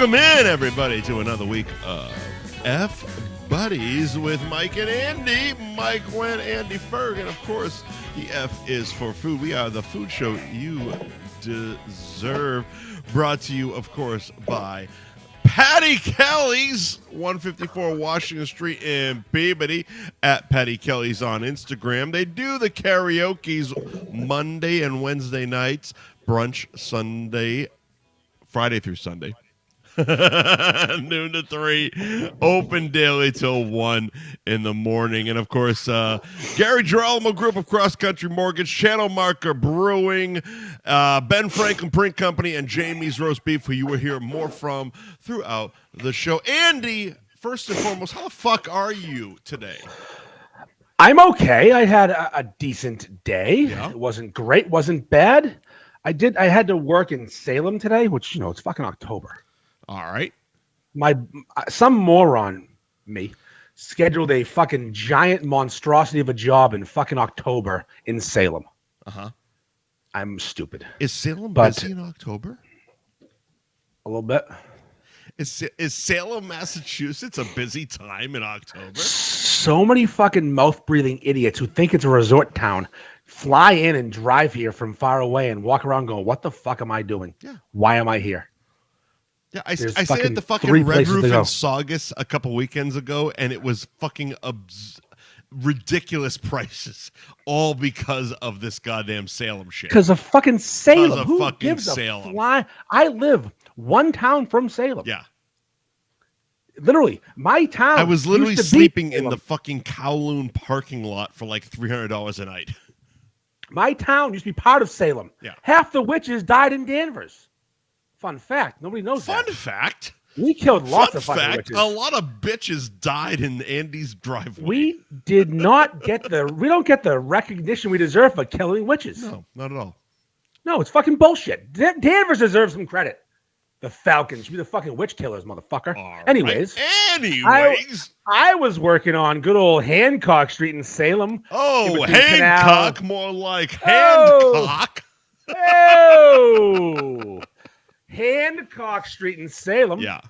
Welcome in, everybody, to another week of F Buddies with Mike and Andy. Mike, Wendt, Andy Ferg, and of course, the F is for food. We are the food show you deserve. Brought to you, of course, by Patty Kelly's, 154 Washington Street in Peabody, at Patty Kelly's on Instagram. They do the karaoke's Monday and Wednesday nights, brunch Sunday, Friday through Sunday. Noon to 3, open daily till 1 in the morning. And of course, Gary Girolamo Group of Cross Country Mortgage, Channel Marker Brewing, Ben Franklin Print Company, and Jamie's Roast Beef, who you will hear more from throughout the show. Andy, first and foremost, how the fuck are you today? I'm okay. I had a decent day. Yeah. It wasn't great, wasn't bad. I had to work in Salem today, which, it's fucking October. All right. Some moron, me, scheduled a fucking giant monstrosity of a job in fucking October in Salem. Uh-huh. I'm stupid. Is Salem busy in October? A little bit. Is Salem, Massachusetts a busy time in October? So many fucking mouth-breathing idiots who think it's a resort town fly in and drive here from far away and walk around going, what the fuck am I doing? Yeah. Why am I here? Yeah, I stayed at the fucking Red Roof in Saugus a couple weekends ago, and it was fucking ridiculous prices, all because of this goddamn Salem shit. Because of fucking Salem. Because of Who fucking gives Salem. a fly? I live one town from Salem. Yeah. Literally, my town. I was literally sleeping in the fucking Kowloon parking lot for like $300 a night. My town used to be part of Salem. Yeah. Half the witches died in Danvers. Fun fact. Nobody knows that. Fun fact? We killed lots of fucking witches. A lot of bitches died in Andy's driveway. We don't get the recognition we deserve for killing witches. No, not at all. No, it's fucking bullshit. Danvers deserves some credit. The Falcons should be the fucking witch killers, motherfucker. Right. Anyways, I was working on good old Hancock Street in Salem. Oh, Hancock, more like Hancock. Oh. Hancock Street in Salem. Yeah.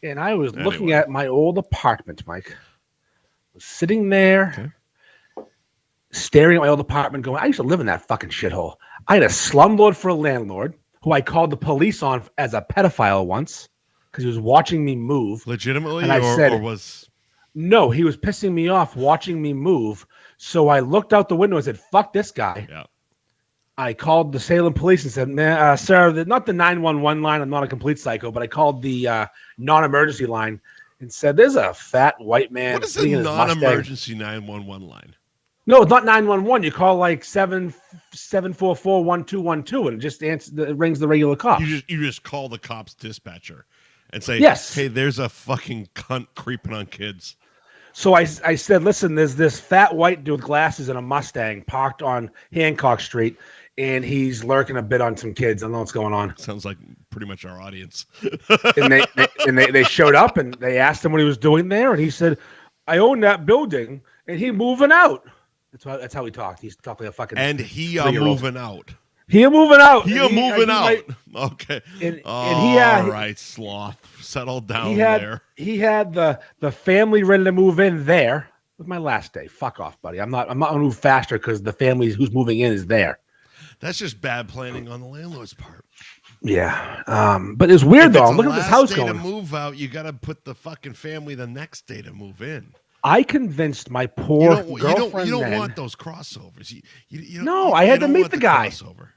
And I was looking at my old apartment, Mike. I was sitting there, staring at my old apartment, going, I used to live in that fucking shithole. I had a slumlord for a landlord who I called the police on as a pedophile once because he was watching me move. Legitimately? And I said, or was... No, he was pissing me off watching me move. So I looked out the window and said, fuck this guy. Yeah. I called the Salem police and said, sir, not the 911 line. I'm not a complete psycho, but I called the non-emergency line and said, there's a fat white man. What is the non-emergency 911 line? No, it's not 911. You call like 744-1212 and it just it rings the regular cop. You just call the cops dispatcher and say, yes, hey, there's a fucking cunt creeping on kids. So I said, listen, there's this fat white dude with glasses and a Mustang parked on Hancock Street, and he's lurking a bit on some kids. I don't know what's going on. Sounds like pretty much our audience. And they showed up, and they asked him what he was doing there, and he said, I own that building, and he moving out. That's how he talked. He's talking like a fucking... And he moving out. He moving out. Okay. And all right, sloth. Settle down there. He had the family ready to move in there. It was my last day. Fuck off, buddy. I'm not gonna move faster because the family who's moving in is there. That's just bad planning on the landlord's part. Yeah. But it's weird though. Look at this house going. To move out, you gotta put the fucking family the next day to move in. I convinced my poor girlfriend. You don't want those crossovers. I had to meet the guy. Crossover.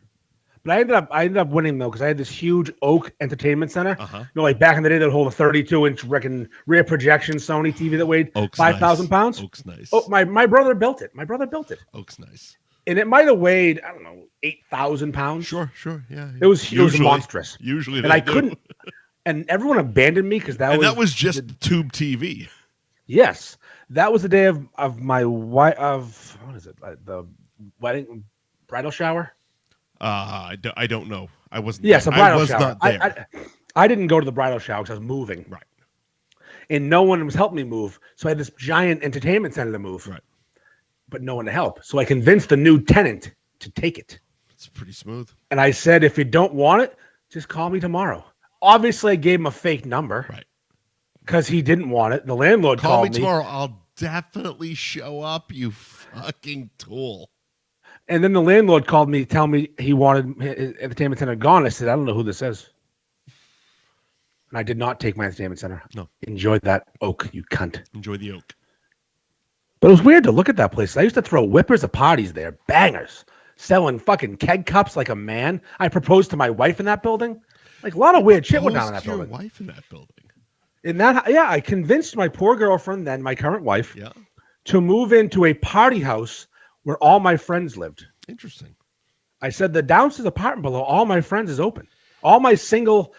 But I ended up winning though because I had this huge Oak Entertainment Center. Like back in the day, that hold a 32-inch rear projection Sony TV that weighed 5,000 pounds. Oak's nice. Oh, my brother built it. Oak's nice. And it might have weighed 8,000 pounds. Sure, yeah. It was monstrous. Usually, and I couldn't. And everyone abandoned me because that was just tube TV. Yes, that was the day of my wife what is it? The wedding bridal shower. I don't know. I wasn't. Yes, a bridal shower. Not there. I didn't go to the bridal shower because I was moving. Right. And no one was helping me move. So I had this giant entertainment center to move. Right. But no one to help. So I convinced the new tenant to take it. It's pretty smooth. And I said, if you don't want it, just call me tomorrow. Obviously, I gave him a fake number. Right. Because he didn't want it. The landlord called me tomorrow. I'll definitely show up, you fucking tool. And then the landlord called me to tell me he wanted his entertainment center gone. I said, I don't know who this is. And I did not take my entertainment center. No. Enjoy that oak, you cunt. Enjoy the oak. But it was weird to look at that place. I used to throw whippers of parties there. Bangers. Selling fucking keg cups like a man. I proposed to my wife in that building. Like a lot of weird shit went down in that building. Your wife in that building? I convinced my poor girlfriend, then my current wife, to move into a party house where all my friends lived. Interesting. I said the downstairs apartment below, all my friends is open. All my single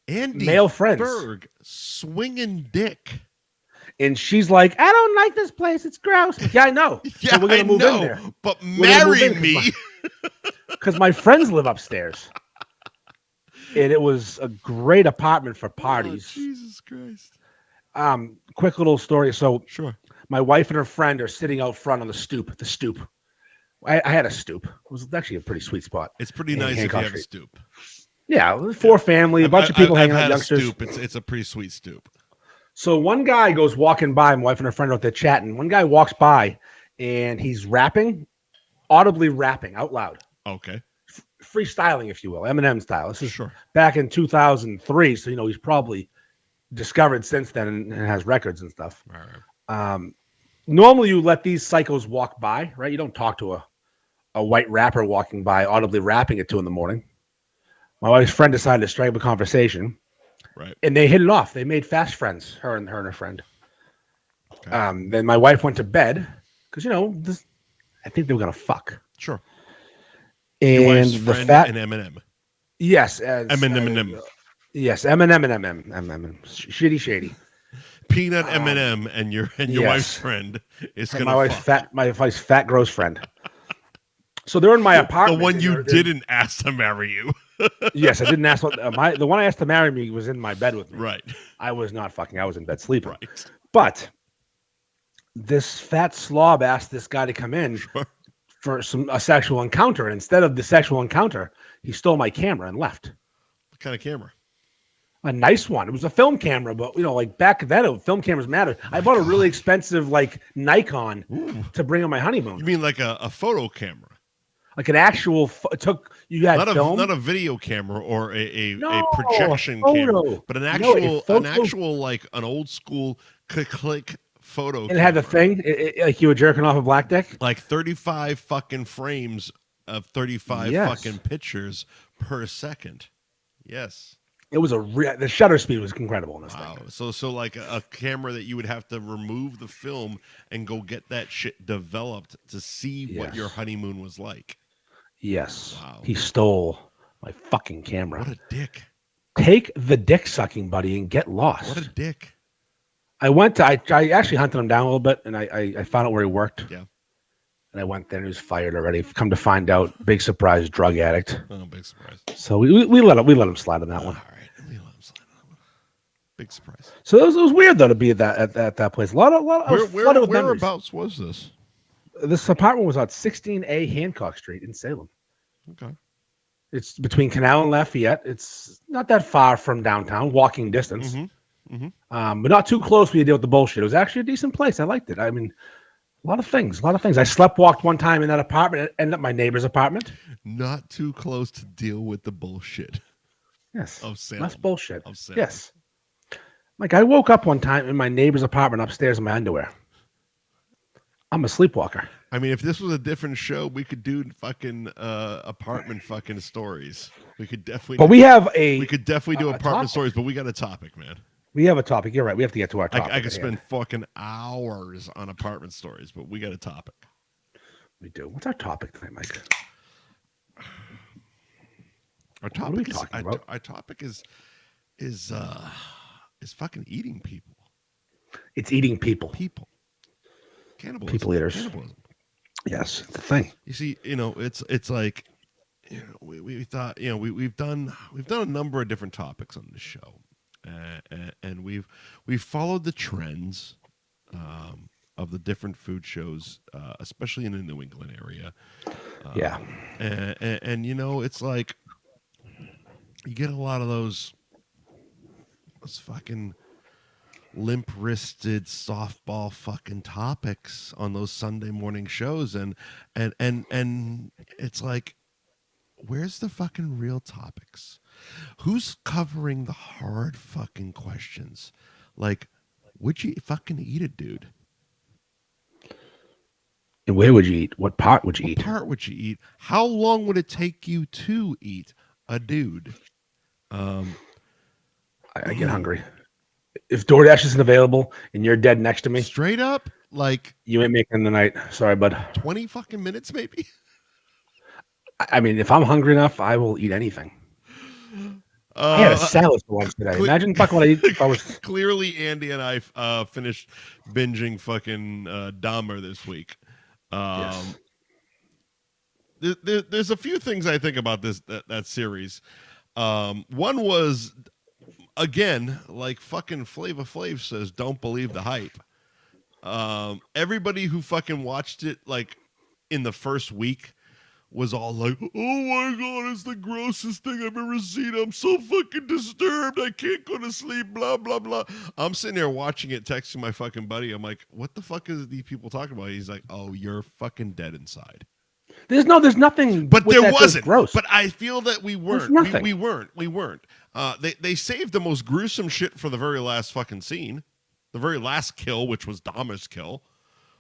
male friends. Ferg, swinging dick. And she's like, I don't like this place. It's gross. Yeah, I know. Yeah, so we're gonna move in there. But marry me. Because my friends live upstairs. And it was a great apartment for parties. Oh, Jesus Christ. Quick little story. So sure. My wife and her friend are sitting out front on the stoop. The stoop. I had a stoop. It was actually a pretty sweet spot. It's pretty nice if you have a stoop. Yeah, four family, a bunch of people hanging out, youngsters. Stoop. It's a pretty sweet stoop. So one guy goes walking by, my wife and her friend are out there chatting. One guy walks by, and he's rapping, audibly rapping out loud. Okay. Freestyling, if you will, Eminem style. This is back in 2003, so he's probably discovered since then and has records and stuff. Right. Normally, you let these psychos walk by, right? You don't talk to a white rapper walking by, audibly rapping at 2 a.m. My wife's friend decided to strike up a conversation, right? And they hit it off. They made fast friends, her and her friend. Okay. Then my wife went to bed because I think they were gonna fuck. Sure. And the fat and Eminem. Yes, Eminem. Yes, Eminem and Eminem. Shady. Peanut Eminem and your wife's friend is gonna. My wife's fat gross friend. So they're in my apartment. The one you didn't ask to marry you. Yes, I didn't ask. The one I asked to marry me was in my bed with me. Right. I was not fucking. I was in bed sleeping. Right. But this fat slob asked this guy to come in for a sexual encounter. And instead of the sexual encounter, he stole my camera and left. What kind of camera? A nice one. It was a film camera, but like back then, film cameras mattered. I bought a really expensive Nikon to bring on my honeymoon. You mean like a photo camera? Like an actual film, not a video camera or a projection camera, but an actual like an old school click photo. And it had the thing like you were jerking off a black dick, like 35 fucking frames of 35 fucking pictures per second. Yes. It was the shutter speed was incredible in this thing. So like a camera that you would have to remove the film and go get that shit developed to see what your honeymoon was like. Yes. Wow. He stole my fucking camera. What a dick. Take the dick sucking, buddy, and get lost. What a dick. I actually hunted him down a little bit, and I found out where he worked. Yeah. And I went there, and he was fired already. Come to find out, big surprise, drug addict. Oh, big surprise. So we let him slide on that one. All right, we let him slide on that one. Big surprise. So it was weird though to be at that place. A lot of whereabouts was this? This apartment was on 16A Hancock Street in Salem. Okay. It's between Canal and Lafayette. It's not that far from downtown, walking distance. Mm-hmm. Mm-hmm. But not too close when you deal with the bullshit. It was actually a decent place. I liked it. I mean, a lot of things. I sleptwalked one time in that apartment. It ended up my neighbor's apartment. Not too close to deal with the bullshit. Yes. Of Salem. That's bullshit. Of Salem. Yes. Like I woke up one time in my neighbor's apartment upstairs in my underwear. I'm a sleepwalker. I mean, if this was a different show, we could do fucking apartment fucking stories. We could definitely. But we could definitely do apartment topic. stories. But we got a topic, man. We have a topic. You're right. We have to get to our topic. I could spend fucking hours on apartment stories, but we got a topic. We do. What's our topic tonight, Mike? Our topic is fucking eating people. It's eating people. People. Cannibalism. People eaters. Cannibalism. Yes, it's the thing. You see, it's like, we thought, we've done a number of different topics on this show, and we've followed the trends of the different food shows, especially in the New England area. And it's like you get a lot of those those fucking limp-wristed softball fucking topics on those Sunday morning shows, and it's like, where's the fucking real topics? Who's covering the hard fucking questions? Like, would you fucking eat a dude? And where would you eat? What part would you eat? What part would you eat? How long would it take you to eat a dude? I get hungry. If DoorDash isn't available and you're dead next to me, straight up, like, you ain't making the night. Sorry, bud. 20 fucking minutes, maybe. I mean, if I'm hungry enough, I will eat anything. I had a salad for lunch today. Imagine fucking what I eat if I was. Clearly, Andy and I finished binging fucking Dahmer this week. Yes. There's a few things I think about that series. One was, again, like fucking Flava Flav says, don't believe the hype. Everybody who fucking watched it like in the first week was all like, oh my God, it's the grossest thing I've ever seen. I'm so fucking disturbed. I can't go to sleep, blah, blah, blah. I'm sitting there watching it, texting my fucking buddy. I'm like, what the fuck is these people talking about? He's like, oh, you're fucking dead inside. There's nothing. But there wasn't. Gross. But I feel that we weren't. We weren't. They saved the most gruesome shit for the very last fucking scene. The very last kill, which was Dahmer's kill,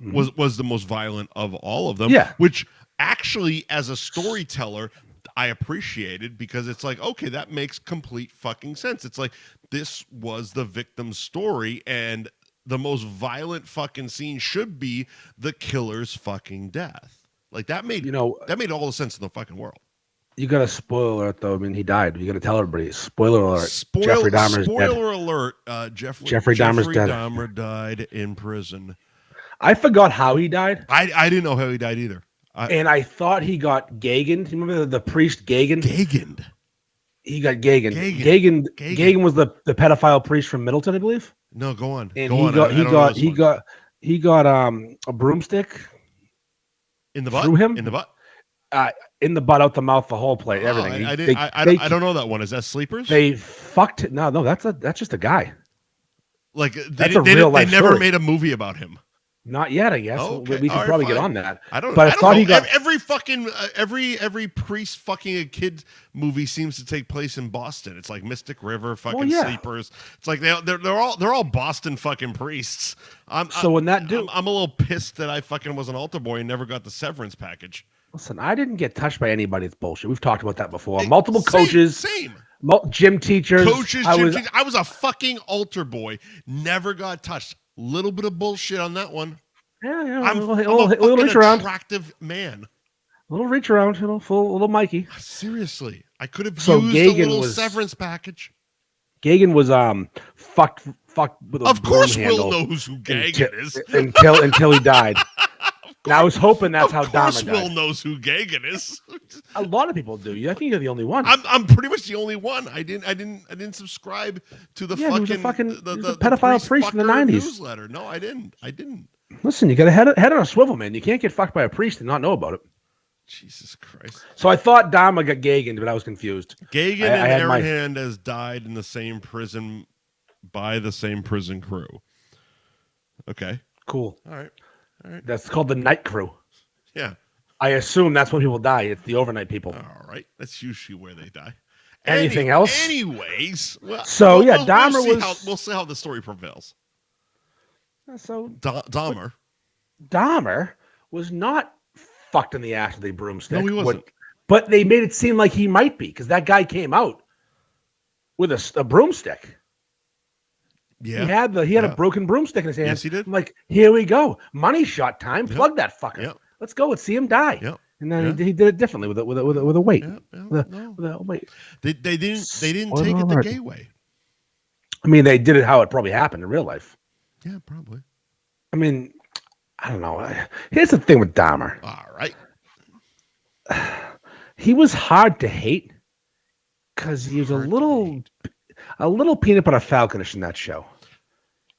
was the most violent of all of them. Yeah. Which actually, as a storyteller, I appreciated, because it's like, okay, that makes complete fucking sense. It's like, this was the victim's story, and the most violent fucking scene should be the killer's fucking death. Like, that made all the sense in the fucking world. You got a spoiler alert, though. I mean, he died. You got to tell everybody. Spoiler alert. Jeffrey Dahmer's dead. Spoiler alert. Jeffrey Dahmer's dead. Dahmer died in prison. I forgot how he died. I didn't know how he died either. And I thought he got Gagan. You remember the priest Gagan? Gagan. He got Gagan. Gagan was the pedophile priest from Middleton, I believe. No, go on. And he got a broomstick in the butt. Through him in the butt. In the butt, out the mouth, the whole plate, everything. I don't know that one. Is that Sleepers? They fucked it. No, that's just a guy. Like, they never made a movie about him. Not yet, I guess. Okay. We could probably get on that. I don't. But I thought he got every fucking every priest fucking a kid movie seems to take place in Boston. It's like Mystic River, fucking Sleepers. It's like they're all Boston fucking priests. I'm a little pissed that I fucking was an altar boy and never got the severance package. Listen, I didn't get touched by anybody's bullshit. We've talked about that before. Multiple coaches, same. Gym teachers, I was a fucking altar boy. Never got touched. Little bit of bullshit on that one. Yeah. I'm a little reach around. Attractive man. A little reach around, little Mikey. Seriously, I could have used a little severance packge. Gagan was fucked with a Of course, Will knows who Gagan is until he died. And I was hoping that's how Dahmer died. Of course, Will knows who Gagan is. A lot of people do. I think you're the only one. I'm pretty much the only one. I didn't subscribe to the the pedophile priest in the 90s newsletter. No, I didn't. Listen, you got a head on a swivel, man. You can't get fucked by a priest and not know about it. Jesus Christ. So I thought Dahmer got Gagan, but I was confused. Gagan and Aaron Hernandez died in the same prison by the same prison crew. Okay. Cool. All right. That's called the night crew. Yeah. I assume that's when people die. It's the overnight people. All right. That's usually where they die. Anything else? Anyways. Well, Dahmer we'll see how the story prevails. So Dahmer was not fucked in the ass with a broomstick. No, he wasn't. But they made it seem like he might be, because that guy came out with a broomstick. Yeah. He had a broken broomstick in his hand. Yes, he did. I'm like, here we go. Money shot time. Yep. Plug that fucker. Yep. Let's go. Let's see him die. Yep. And then he did it differently with a weight. Weight. They didn't take it the gay way. I mean, they did it how it probably happened in real life. Yeah, probably. I mean, I don't know. Here's the thing with Dahmer. All right. He was hard to hate because he was a little peanut butter falconish in that show.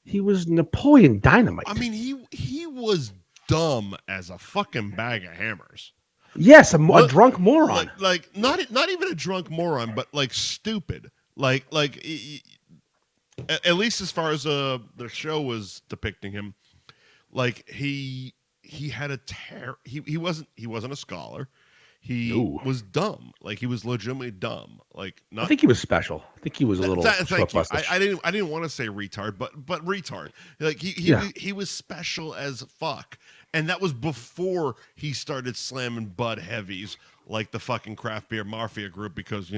He was Napoleon Dynamite. I mean, he was dumb as a fucking bag of hammers. Yes, a drunk moron. Like not even a drunk moron, but like stupid. Like at least as far as the show was depicting him, like he had a he wasn't a scholar. He was dumb. Like he was legitimately dumb. Like not. I think he was special. I think he was a little. Thank you. I didn't want to say retard, but retard. Like he was special as fuck, and that was before he started slamming Bud heavies like the fucking craft beer mafia group because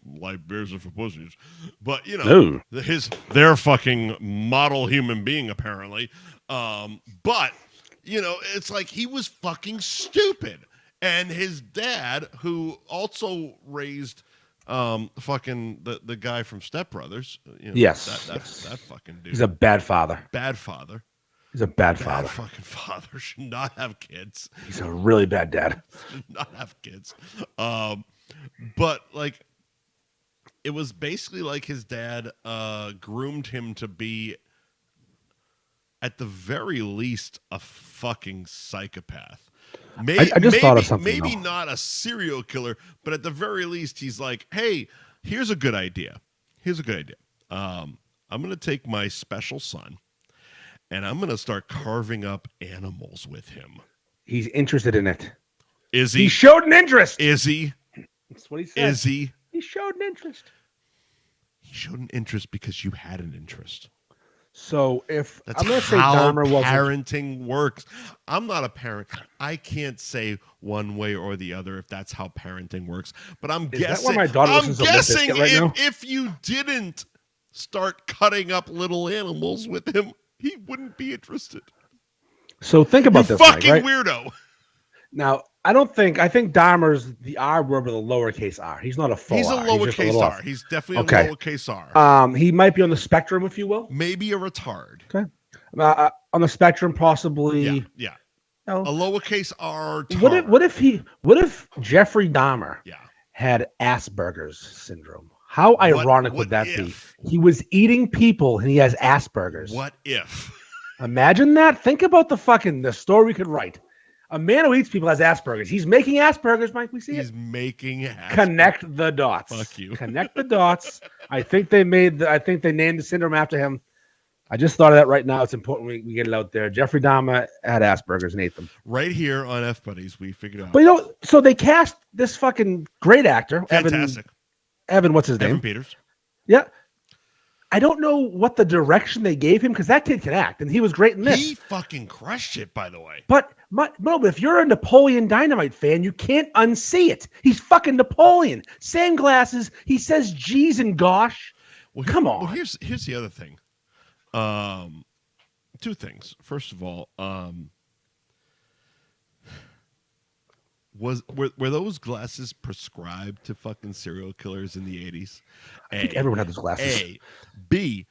light beers are for pussies. But their fucking model human being apparently. But it's like he was fucking stupid. And his dad, who also raised fucking the guy from Step Brothers. Yes. That fucking dude. He's a bad father. Bad father. He's a bad father. Bad fucking father. Should not have kids. He's a really bad dad. Should not have kids. But like it was basically like his dad groomed him to be at the very least a fucking psychopath. I just thought of something. Maybe not a serial killer, but at the very least, he's like, "Hey, here's a good idea. I'm going to take my special son, and I'm going to start carving up animals with him." He's interested in it. Is he? He showed an interest. Is he? That's what he said. Is he? He showed an interest. He showed an interest because you had an interest. So if that's I'm going to say how Dahmer wasn't parenting works. I'm not a parent. I can't say one way or the other if that's how parenting works. But I'm guessing. If you didn't start cutting up little animals with him, he wouldn't be interested. So think about this, fucking Mike, right? Weirdo. Now I think Dahmer's the R word with a lowercase r. He's not a full He's a R. lowercase R. He's definitely a lowercase R. He might be on the spectrum, if you will. Maybe a retard. Okay. On the spectrum, possibly. Yeah. A lowercase R. What if Jeffrey Dahmer had Asperger's syndrome? How ironic would that be? He was eating people and he has Asperger's. What if? Imagine that. Think about the story we could write. A man who eats people has Asperger's. He's making Asperger's, Mike. We see He's making Asperger's. Connect the dots. Fuck you. Connect the dots. I think they named the syndrome after him. I just thought of that right now. It's important we get it out there. Jeffrey Dahmer had Asperger's and ate them. Right here on F Buddies, we figured out. But so they cast this fucking great actor, fantastic. Evan, what's his name? Evan Peters. Yeah. I don't know what the direction they gave him because that kid can act, and he was great in this. He fucking crushed it, by the way. But if you're a Napoleon Dynamite fan, you can't unsee it. He's fucking Napoleon. Same glasses. He says geez and gosh. Come on. Well, here's the other thing. Two things. First of all, were those glasses prescribed to fucking serial killers in the 80s? I think everyone had those glasses. A. B.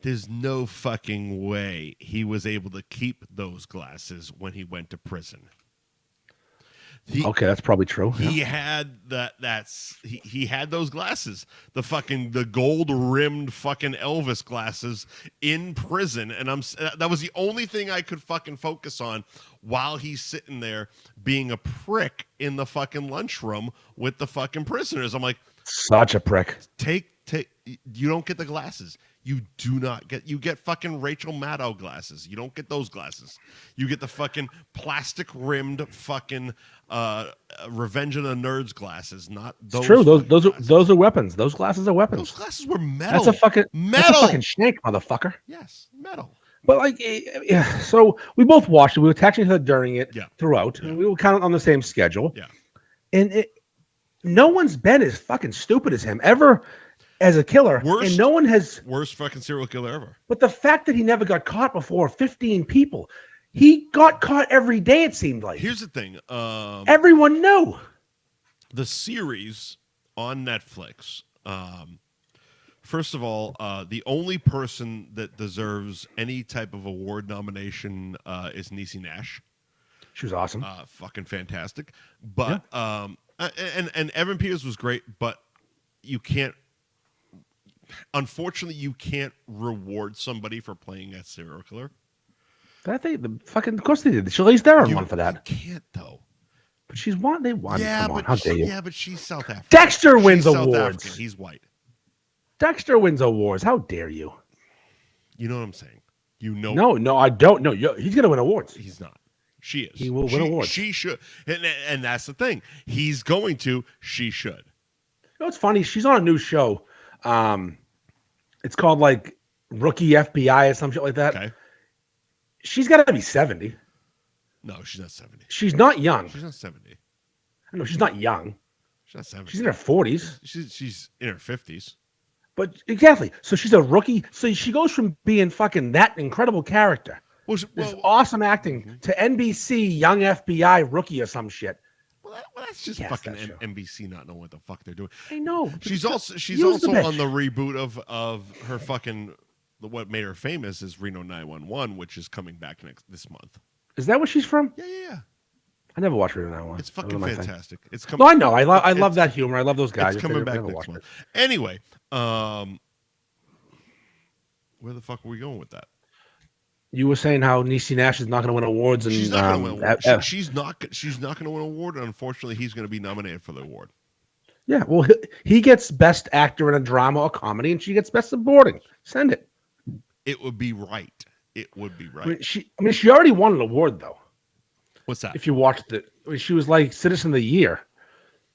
There's no fucking way he was able to keep those glasses when he went to prison. Okay, that's probably true. He had he had those glasses, the gold rimmed fucking Elvis glasses in prison, and that was the only thing I could fucking focus on while he's sitting there being a prick in the fucking lunchroom with the fucking prisoners. I'm like, such a prick. You don't get the glasses. You get fucking Rachel Maddow glasses. You don't get those glasses. You get the fucking plastic rimmed fucking Revenge of the Nerds glasses, not those. It's true. Those are weapons. Those glasses are weapons. Those glasses were metal. That's a fucking metal. That's a fucking shank, motherfucker. Yes, metal. But so we both watched it. We were texting each other during it throughout. Yeah. And we were kind of on the same schedule. Yeah. And no one's been as fucking stupid as him ever. As a killer, and no one has worst fucking serial killer ever. But the fact that he never got caught before 15 people, he got caught every day. It seemed like. Here's the thing: everyone knew the series on Netflix. First of all, the only person that deserves any type of award nomination is Niecy Nash. She was awesome, fucking fantastic. But and Evan Peters was great, but you can't. Unfortunately, you can't reward somebody for playing a serial killer. Of course they did. Charlize Theron won for that. You can't though. But they won. Yeah, Come on, how dare you? Yeah, but she's South African. Dexter wins awards. South African. He's white. Dexter wins awards. How dare you? You know what I'm saying? You know. No, I don't know. He's going to win awards. He's not. She is. He will win awards. She should. And that's the thing. He's going to. She should. You know what's funny? She's on a new show. It's called like Rookie FBI or some shit like that. Okay. She's got to be 70. No, she's not 70. She's not young. She's not 70. No, she's not young. She's not 70. She's in her 40s. She's in her 50s. But exactly. So she's a rookie. So she goes from being fucking that incredible character, this awesome acting, to NBC young FBI rookie or some shit. Well, that's just fucking NBC not knowing what the fuck they're doing. I know. She's also on the reboot of her fucking what made her famous is Reno 911, which is coming back this month. Is that where she's from? Yeah. I never watched Reno 911. It's fucking fantastic. It's coming. No, I know. I love that humor. I love those guys. It's coming back next month. Anyway, where the fuck are we going with that? You were saying how Niecy Nash is not going to win awards, and she's not going to win awards. She's not going to win an award, and unfortunately, he's going to be nominated for the award. Yeah, well, he gets Best Actor in a Drama or Comedy, and she gets Best Supporting. Send it. It would be right. It would be right. I mean, she already won an award though. What's that? If you watched it, she was like Citizen of the Year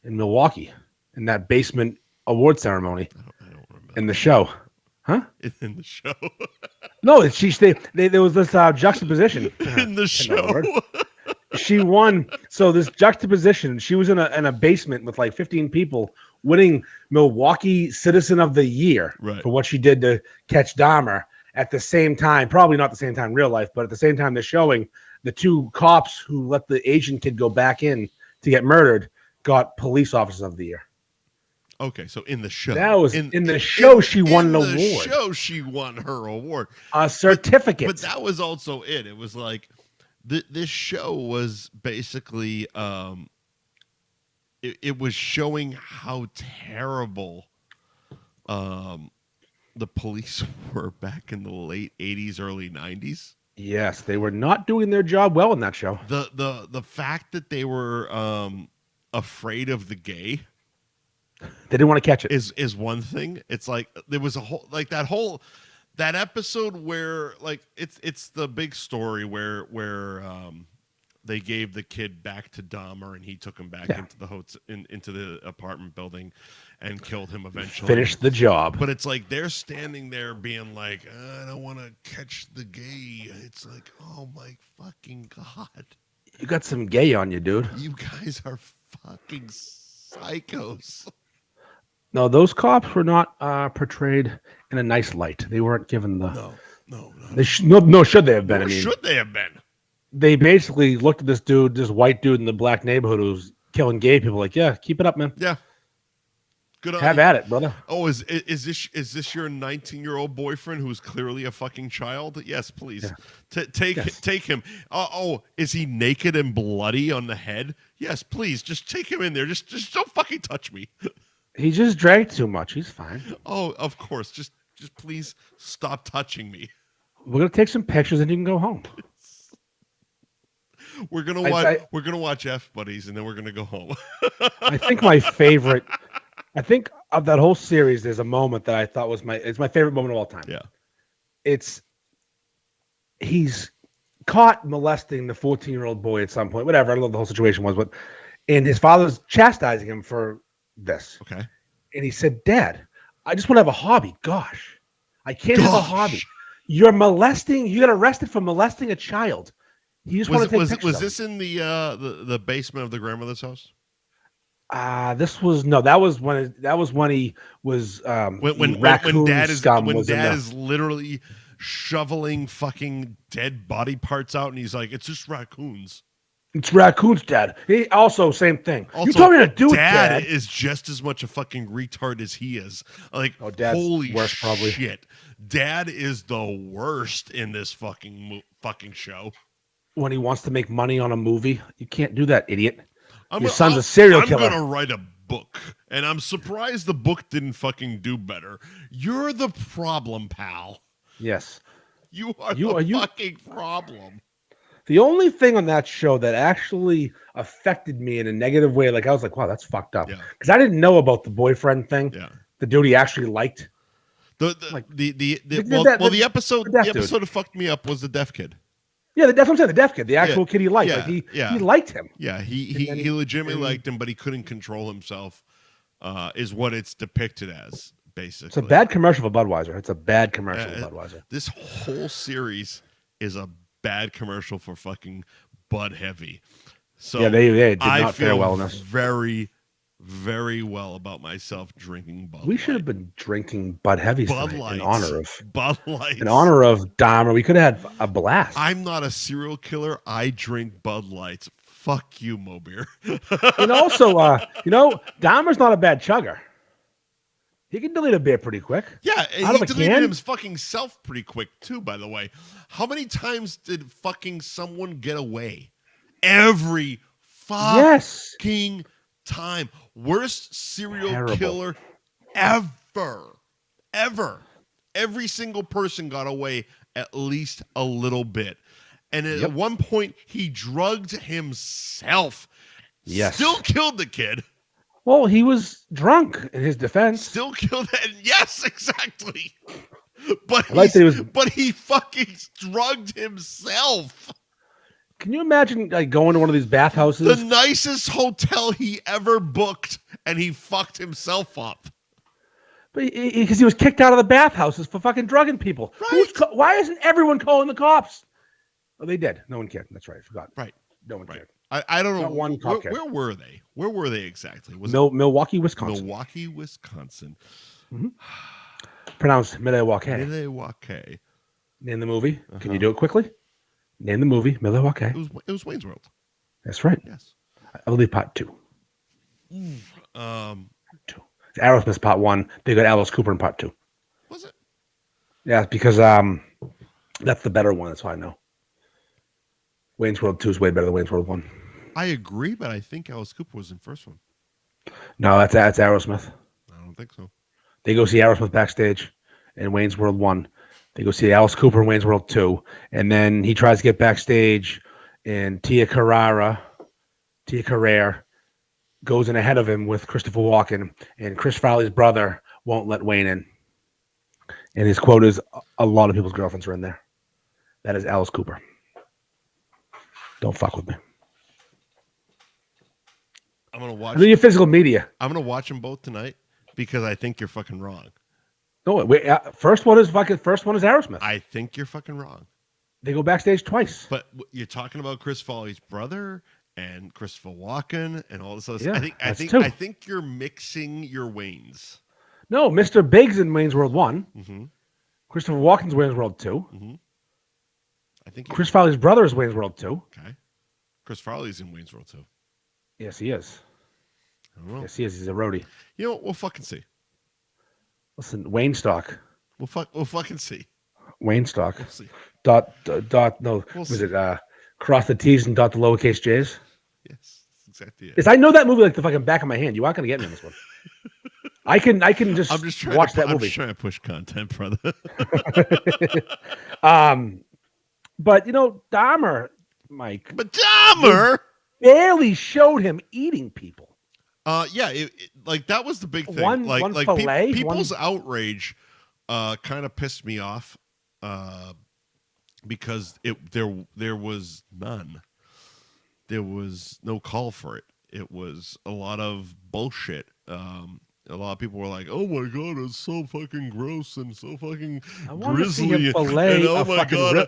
in Milwaukee in that basement award ceremony. I don't remember. In the show. Huh? In the show. No, there was this juxtaposition. In the show. She won. So this juxtaposition, she was in a basement with like 15 people winning Milwaukee Citizen of the Year for what she did to catch Dahmer. At the same time, probably not the same time in real life, but at the same time they're showing the two cops who let the Asian kid go back in to get murdered got Police Officer of the Year. Okay, so in the show. That was in the show she won an award. In the show she won her award. A certificate. But that was also it. It was like this show was basically it was showing how terrible the police were back in the late 80s, early 90s. Yes, they were not doing their job well in that show. The fact that they were afraid of the gay, they didn't want to catch it, is one thing. It's like there was a whole like that episode where like it's the big story where they gave the kid back to Dahmer and he took him back into the into the apartment building and killed him eventually. Finished the job. But it's like they're standing there being like, I don't want to catch the gay. It's like, oh my fucking God. You got some gay on you, dude. You guys are fucking psychos. No, those cops were not portrayed in a nice light. They weren't given the... No. Should they have been? Should they have been? They basically looked at this dude, this white dude in the black neighborhood who's killing gay people. Like, yeah, keep it up, man. Yeah, good. Have at it, brother. Oh, is this your 19-year-old boyfriend who's clearly a fucking child? Yes, please. Yeah. Take him. Oh, is he naked and bloody on the head? Yes, please. Just take him in there. Just don't fucking touch me. He just drank too much. He's fine. Oh, of course. Just please stop touching me. We're gonna take some pictures and you can go home. We're gonna watch F Buddies and then we're gonna go home. I think my favorite. I think of that whole series, there's a moment that I thought was my favorite moment of all time. Yeah, he's caught molesting the 14-year-old boy at some point. Whatever, I don't know what the whole situation was, and his father's chastising him for this. Okay, and he said, "Dad, I just want to have a hobby. Gosh, I can't have a hobby. You're molesting. You got arrested for molesting a child." He just wanted to take pictures. Was this in the basement of the grandmother's house? That was when he was when dad is literally shoveling fucking dead body parts out and he's like, it's just raccoons. It's raccoons, Dad. He also same thing. Also, you told me to do it, Dad. Dad is just as much a fucking retard as he is. Like, holy worse, probably. Shit. Dad is the worst in this fucking show. When he wants to make money on a movie, you can't do that, idiot. Your son's a serial killer. I'm going to write a book, and I'm surprised the book didn't fucking do better. You're the problem, pal. Yes. You are the fucking problem. The only thing on that show that actually affected me in a negative way, like I was like, wow, that's fucked up. Because I didn't know about the boyfriend thing. Yeah. The dude he actually liked. The episode that fucked me up was the deaf kid. Yeah, that's what I'm saying. The deaf kid, the actual kid he liked. Yeah, like he liked him. Yeah, he legitimately liked him, but he couldn't control himself. Is what it's depicted as, basically. It's a bad commercial for Budweiser. It's a bad commercial for Budweiser. This whole series is a bad commercial for fucking Bud Heavy. So yeah, they did not fare well enough. Very, very well about myself drinking Bud. We should have been drinking Bud Heavies in honor of Bud Lights. In honor of Dahmer. We could have had a blast. I'm not a serial killer. I drink Bud Lights. Fuck you, Mo Beer. And also, Dahmer's not a bad chugger. He can delete a beer pretty quick. Yeah, he deleted his fucking self pretty quick, too, by the way. How many times did fucking someone get away? Every fucking time. Worst serial killer ever. Ever. Every single person got away at least a little bit. And at one point, he drugged himself. Yes. Still killed the kid. Well, he was drunk in his defense. Still killed it. Yes, exactly. But he fucking drugged himself. Can you imagine going to one of these bathhouses? The nicest hotel he ever booked, and he fucked himself up. But because he was kicked out of the bathhouses for fucking drugging people. Right. Why isn't everyone calling the cops? Oh, they did. No one cared. That's right. I forgot. Right. No one cared. I don't know. One cop where were they? Where were they exactly? Was Milwaukee, Wisconsin. Milwaukee, Wisconsin. Mm-hmm. Pronounced Milwaukee. Milwaukee. Name the movie. Can you do it quickly? Name the movie, Milwaukee. It was Wayne's World. That's right. Yes. I believe part 2. Two. It's Aerosmith part 1. They got Alice Cooper in part 2. Was it? Yeah, because that's the better one. That's why I know. Wayne's World 2 is way better than Wayne's World 1. I agree, but I think Alice Cooper was in the first one. No, that's Aerosmith. I don't think so. They go see Aerosmith backstage in Wayne's World 1. They go see Alice Cooper in Wayne's World 2. And then he tries to get backstage, and Tia Carrere goes in ahead of him with Christopher Walken, and Chris Farley's brother won't let Wayne in. And his quote is, a lot of people's girlfriends are in there. That is Alice Cooper. Don't fuck with me. I'm going to watch. Do your physical media. I'm going to watch them both tonight because I think you're fucking wrong. No, wait. First one is Aerosmith. I think you're fucking wrong. They go backstage twice. But you're talking about Chris Farley's brother and Christopher Walken and all this other stuff. I think you're mixing your Waynes. No, Mr. Biggs in Wayne's World 1. Mm-hmm. Christopher Walken's Wayne's World 2. Mm-hmm. I think Chris Farley's brother is Wayne's World 2. Okay. Chris Farley's in Wayne's World 2. Yes, he is. I don't know. Yes, he is. He's a roadie. You know what? We'll fucking see. Listen, Wayne Stock. We'll fucking see. Wayne Stock. We'll see. Cross the T's and dot the lowercase J's. Yes, that's exactly it. Yes, I know that movie like the fucking back of my hand. You aren't going to get me in this one. I can just watch that movie. I'm just trying to push content, brother. But Dahmer, Mike. But Dahmer barely showed him eating people. Yeah, that was the big thing. People's outrage kind of pissed me off because there was none. There was no call for it. It was a lot of bullshit. A lot of people were like, "Oh my god, it's so fucking gross and so fucking grisly." And oh my god,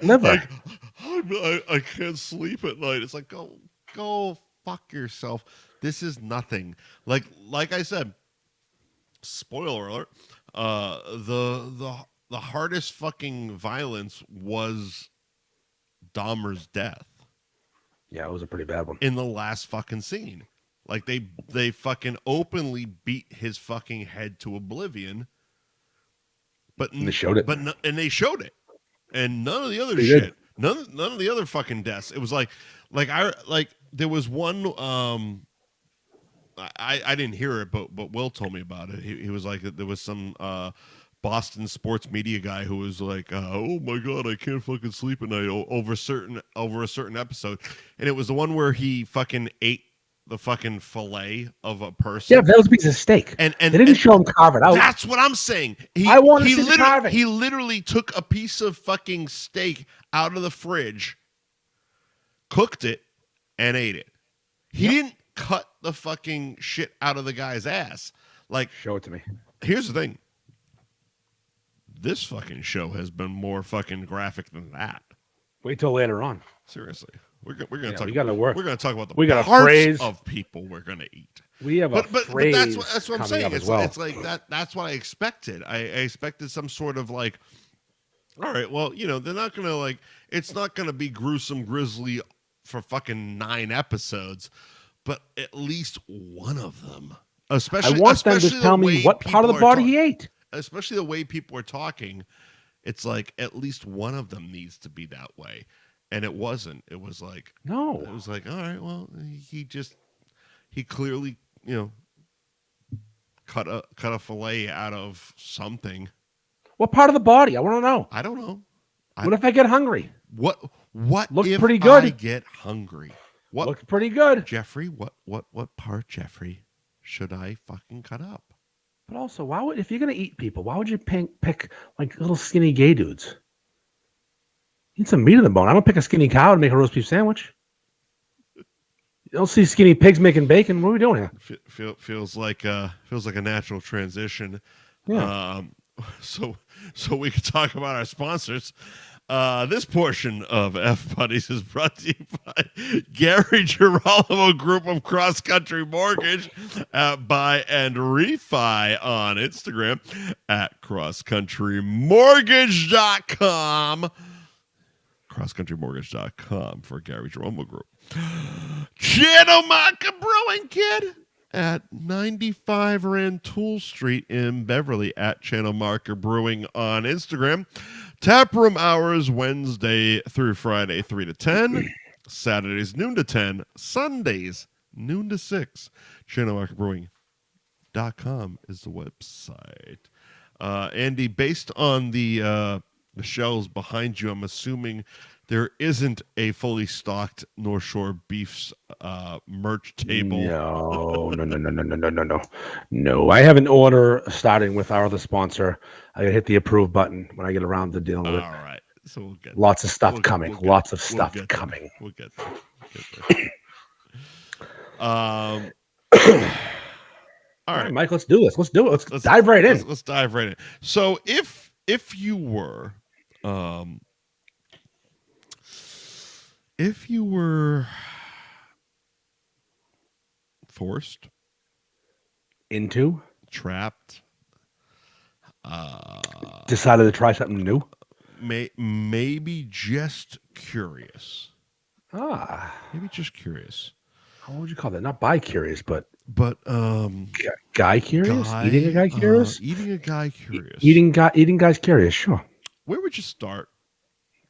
I can't sleep at night. It's like go fuck yourself. This is nothing. Like I said, spoiler alert. The hardest fucking violence was Dahmer's death. Yeah, it was a pretty bad one. In the last fucking scene. Like they fucking openly beat his fucking head to oblivion. And they showed it. And they showed it. And none of the other shit. None of the other fucking deaths. It was like there was one I didn't hear it, but Will told me about it. He was like, there was some Boston sports media guy who was like, "Oh my god, I can't fucking sleep at night over a certain episode," and it was the one where he fucking ate the fucking fillet of a person. Yeah, that was a piece of steak. And they didn't show him carve it out. That's what I'm saying. I want to see the carving. He literally took a piece of fucking steak out of the fridge, cooked it, and ate it. He didn't cut the fucking shit out of the guy's ass. Like, show it to me. Here's the thing. This fucking show has been more fucking graphic than that. Wait till later on. Seriously. We're gonna talk. We gotta work. We're gonna talk about the parts phrase of people we're gonna eat. We have a phrase. But that's what I'm saying. It's like that. That's what I expected. I expected some sort of like, all right, well, they're not gonna like. It's not gonna be gruesome, grisly for fucking 9 episodes, but at least one of them. Especially, I want them to tell me what part of the body he ate. Especially the way people are talking, it's like at least one of them needs to be that way. And it wasn't. It was like, no. It was like, all right, well, he clearly, cut a fillet out of something. What part of the body? I want to know. I don't know. What if I get hungry? What looks if pretty good? I get hungry? What looks pretty good? Jeffrey, what part, Jeffrey, should I fucking cut up? But also, if you're gonna eat people, why would you pick like little skinny gay dudes? Need some meat in the bone. I don't pick a skinny cow to make a roast beef sandwich. You don't see skinny pigs making bacon. What are we doing here? Feels like a natural transition. Yeah. So we can talk about our sponsors. This portion of F Buddies is brought to you by Gary Girolamo Group of Cross Country Mortgage Buy and Refi on Instagram at crosscountrymortgage.com. crosscountrymortgage.com for Gary Girolamo Group. Channelmarker Brewing Kid at 95 Rantoul Street in Beverly at Channelmarker Brewing on Instagram. Taproom hours Wednesday through Friday 3 to 10, Saturdays noon to 10, Sundays noon to 6. Channelmarkerbrewing.com is the website. Andy, based on the shelves behind you, I'm assuming there isn't a fully stocked North Shore Beefs merch table. No. I have an order starting with our other sponsor. I gotta hit the approve button when I get around to dealing with it. All right. So we'll get lots of stuff coming. Lots of stuff coming. We'll get there. All right, Mike, let's do this. Let's do it. Let's dive right in. Let's dive right in. So if you were forced into, trapped, decided to try something new, maybe just curious. Maybe just curious. How would you call that? Not bi-curious, but guy curious? Eating a guy curious? Eating a guy curious. Eating guys curious, sure. Where would you start?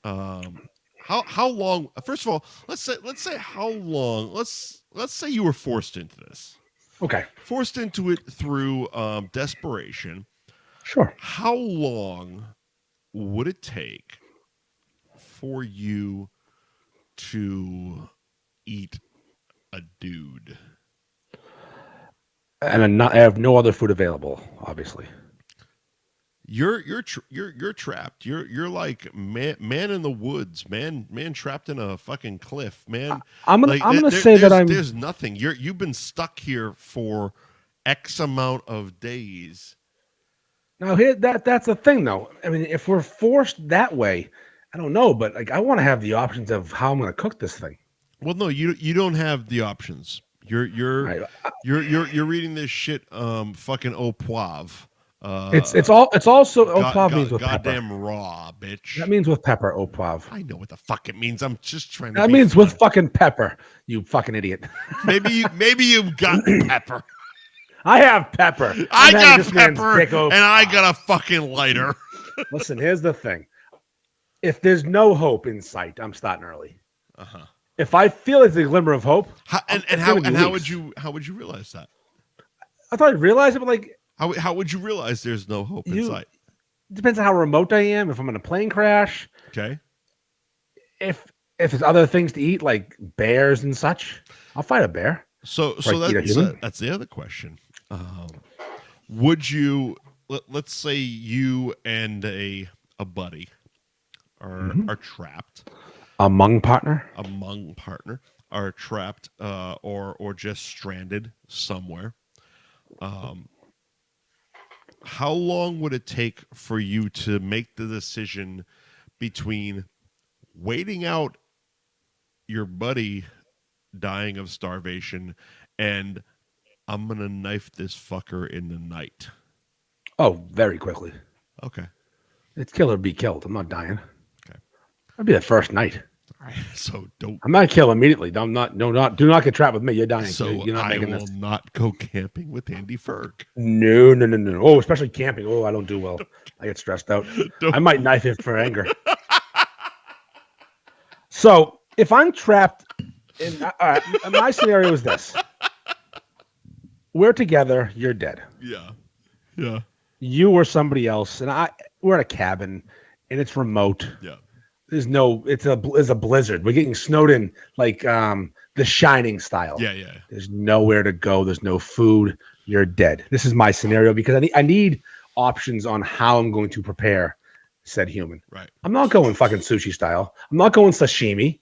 How long? First of all, let's say how long. Let's say you were forced into this. Okay. Forced into it through desperation. Sure. How long would it take for you to eat a dude? And I have no other food available, obviously. You're trapped. You're like man in the woods, man trapped in a fucking cliff, man. I'm gonna say that there's nothing. You've been stuck here for X amount of days. Now that's the thing though. I mean, if we're forced that way, I don't know, but like I want to have the options of how I'm going to cook this thing. Well, no, you don't have the options. You're reading this shit fucking au poivre. It's also au poivre means with goddamn pepper. Raw, bitch. That means with pepper, au poivre. I know what the fuck it means. I'm just trying to. That means fun. With fucking pepper. You fucking idiot. maybe you've got pepper. I have pepper. I got pepper, and I got a fucking lighter. Listen, here's the thing. If there's no hope in sight, I'm starting early. If I feel like there's a glimmer of hope, how would you realize that? I thought I'd realize it, but like, how would you realize there's no hope in sight? Depends on how remote I am. If I'm in a plane crash, okay. If there's other things to eat like bears and such, I'll fight a bear. So that's the other question. Would you let's say you and a buddy are trapped among partner are trapped or just stranded somewhere? How long would it take for you to make the decision between waiting out your buddy dying of starvation and I'm gonna knife this fucker in the night? Oh, very quickly. Okay. It's kill or be killed. I'm not dying. Okay. That'd be the first night. All right. So don't. I'm not kill immediately. Do not get trapped with me. You're dying. So you're not I making will this. not go camping with Andy Ferg. No. Oh, especially camping. Oh, I don't do well. I get stressed out. I might knife him for anger. So if I'm trapped in, my scenario is this: we're together. You're dead. Yeah. You or somebody else, and we're at a cabin, and it's remote. Yeah. It's a blizzard. We're getting snowed in like The Shining style. Yeah. There's nowhere to go. There's no food. You're dead. This is my scenario because I need options on how I'm going to prepare said human. Right. I'm not going fucking sushi style. I'm not going sashimi.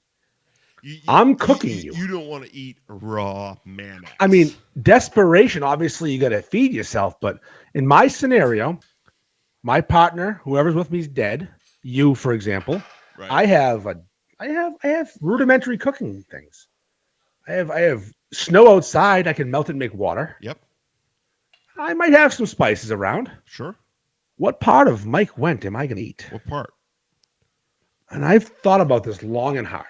I'm cooking you. You don't want to eat raw mayonnaise. I mean, desperation. Obviously, you got to feed yourself. But in my scenario, my partner, whoever's with me, is dead. You, for example. Right. I have rudimentary cooking things. I have snow outside. I can melt it and make water. Yep. I might have some spices around. Sure. What part of Mike Wendt am I going to eat? What part? And I've thought about this long and hard.